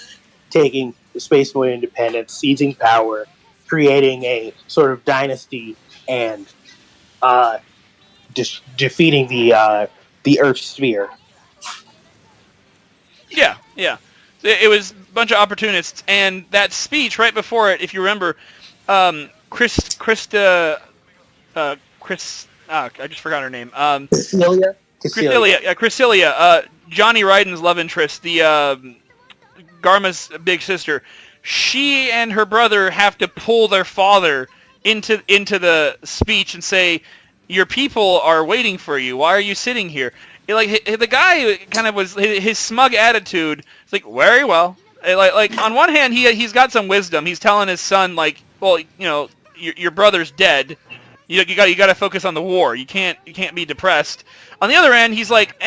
taking the space noid independence, seizing power, creating a sort of dynasty, and defeating the Earth sphere. Yeah. It was a bunch of opportunists, and that speech right before it, if you remember, I just forgot her name. Cresselia, Johnny Ryden's love interest, the Garma's big sister. She and her brother have to pull their father into the speech and say, "Your people are waiting for you. Why are you sitting here?" The guy kind of was his smug attitude. It's like, very well. Like on one hand, he's got some wisdom. He's telling his son, like, well, your brother's dead. You got to focus on the war. You can't be depressed. On the other end, he's like,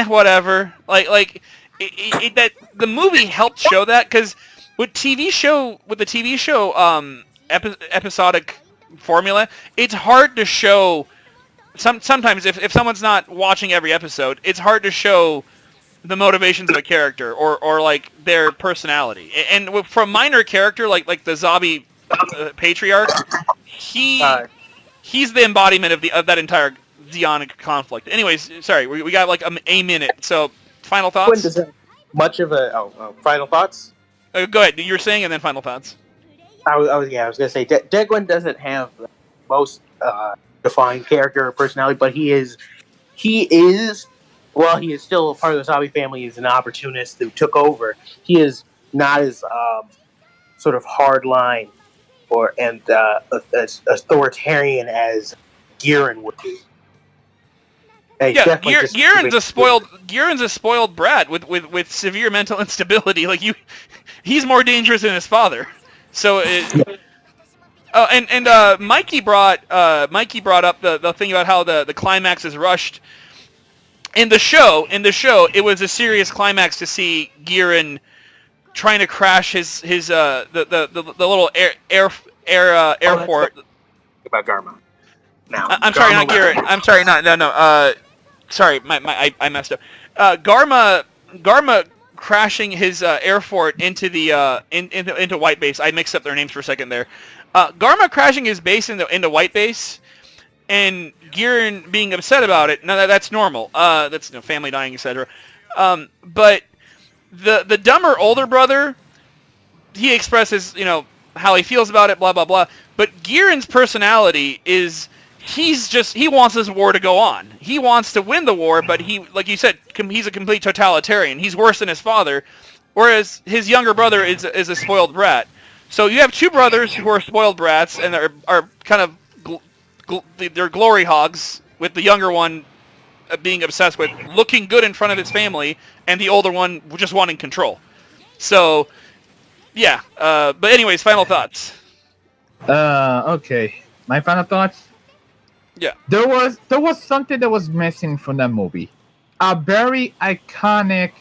whatever. That the movie helped show that, because with the TV show episodic formula, it's hard to show. Sometimes if someone's not watching every episode, it's hard to show the motivations of a character or like their personality. And for a minor character like the Zabi patriarch, he's the embodiment of that entire Zeonic conflict. Anyways, sorry, we got like a minute. So final thoughts. Does have much of a final thoughts? Go ahead. You were saying, and then final thoughts. I was gonna say Degwin doesn't have the most defined character or personality, but he is while he is still a part of the Zabi family, he's an opportunist who took over. He is not as sort of hardline and authoritarian as Giran would be. Giran's a spoiled brat with severe mental instability. Like he's more dangerous than his father. So Mikey brought up the thing about how the climax is rushed. In the show, it was a serious climax to see Giran trying to crash his the little airport. About Garma. Now, I'm sorry, not Giran. I'm sorry, no. Sorry, I messed up. Garma crashing his airport into the into White Base. I mixed up their names for a second there. Garma crashing his base into White Base, and Giran being upset about it. Now that's normal. That's family dying, etc. But the dumber older brother, he expresses how he feels about it, blah blah blah. But Giran's personality is he wants this war to go on. He wants to win the war, but he, like you said, he's a complete totalitarian. He's worse than his father, whereas his younger brother is a spoiled brat. So you have two brothers who are spoiled brats and are kind of they're glory hogs, with the younger one being obsessed with looking good in front of his family, and the older one just wanting control. So, yeah. But anyways, final thoughts. Okay. My final thoughts? Yeah. There was something that was missing from that movie. A very iconic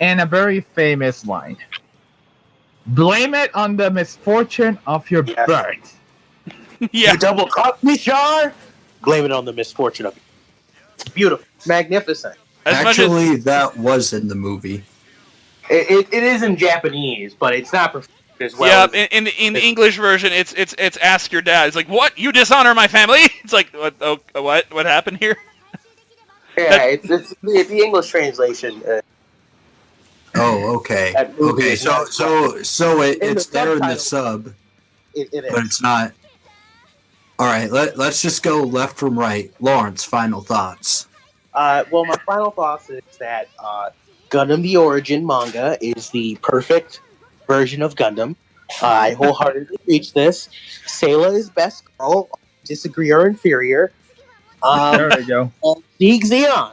and a very famous line. Blame it on the misfortune of your birth. Yeah. You double crossed me, Char. Blame it on the misfortune of you. It's beautiful, magnificent. Actually, that was in the movie. It is in Japanese, but it's not as well. Yeah, in the English version, it's ask your dad. It's like, what? You dishonor my family? It's like, what? Oh, what happened here? Yeah, it's the English translation. Oh, okay. Okay, so it's there in the sub, it is. but it's not. All right, let's just go left from right. Lawrence, final thoughts. Well, my final thoughts is that Gundam the Origin manga is the perfect version of Gundam. I wholeheartedly reach this. Sayla is best girl. Disagree or inferior. There we go. Zeke Zeon.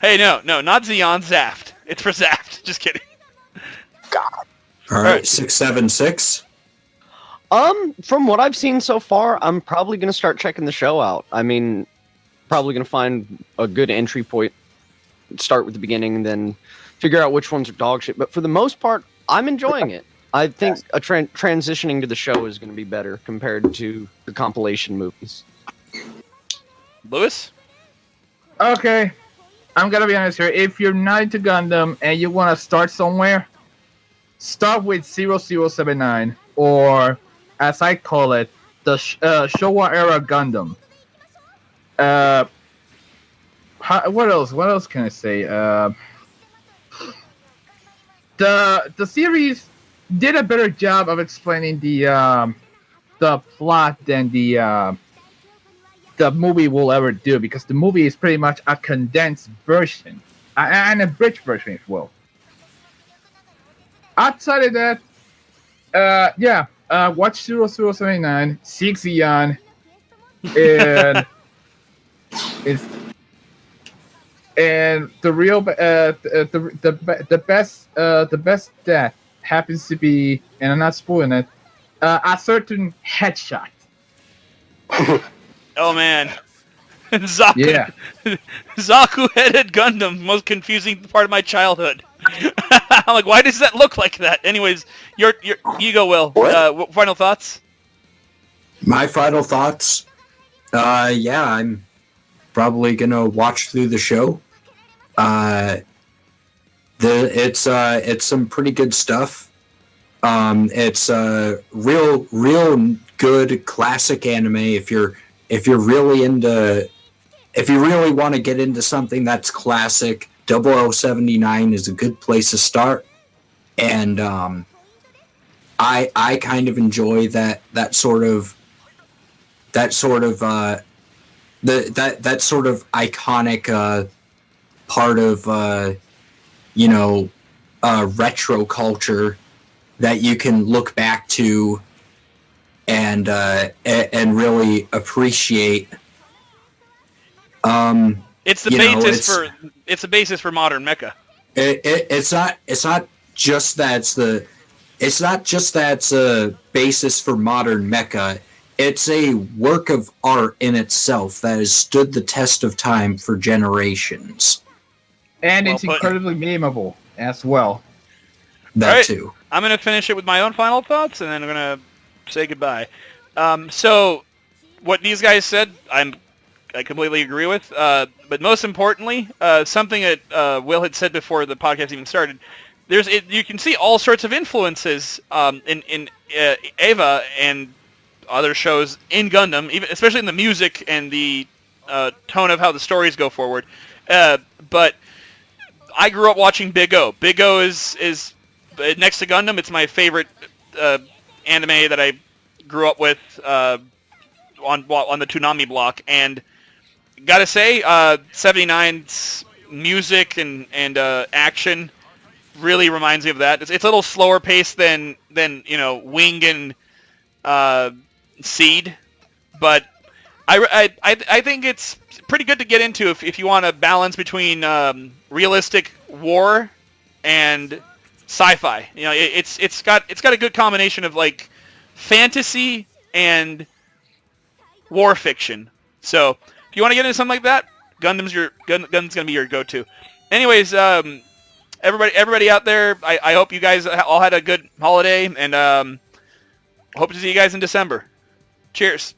Hey, no, not Zeon, Zaft. It's for Zaft. Just kidding. God. All right, 676. From what I've seen so far, I'm probably gonna start checking the show out. I mean, probably gonna find a good entry point, start with the beginning, and then figure out which ones are dog shit. But for the most part, I'm enjoying it. I think transitioning to the show is going to be better compared to the compilation movies. Lewis? Okay. I'm gonna be honest here. If you're not into Gundam and you want to start somewhere, start with 0079, or as I call it, the Showa era Gundam. What else can I say? the series did a better job of explaining the plot than the movie will ever do, because the movie is pretty much a condensed version, an abridged version, if you will. Outside of that, watch 0079, seek Xeon, and it's and the real the best death happens to be, and I'm not spoiling it, a certain headshot. Oh man, Zaku, Yeah. Zaku-headed Gundam, most confusing part of my childhood. I'm like, why does that look like that? Anyways, you go, Will. What? Final thoughts? My final thoughts. I'm probably gonna watch through the show. It's some pretty good stuff. It's real good classic anime if you really want to get into something that's classic. 0079 is a good place to start, and I kind of enjoy that sort of iconic part of retro culture that you can look back to and really appreciate. It's the basis for modern mecha. It's not just that it's a basis for modern mecha. It's a work of art in itself that has stood the test of time for generations. And Well it's put. incredibly memeable as well. That Alright. too. I'm going to finish it with my own final thoughts, and then I'm going to say goodbye. So, what these guys said, I completely agree with. But most importantly, something that Will had said before the podcast even started, you can see all sorts of influences in Eva and other shows in Gundam, even especially in the music and the tone of how the stories go forward. But I grew up watching Big O. Big O is next to Gundam. It's my favorite anime that I grew up with on the Toonami block, and gotta say, 79's music and action really reminds me of that. It's a little slower paced than Wing and Seed, but I think it's pretty good to get into if you want a balance between realistic war and sci-fi. It's got a good combination of like fantasy and war fiction. So if you want to get into something like that, Gundam's gonna be your go-to. Anyways, everybody out there, I hope you guys all had a good holiday, and hope to see you guys in December. Cheers.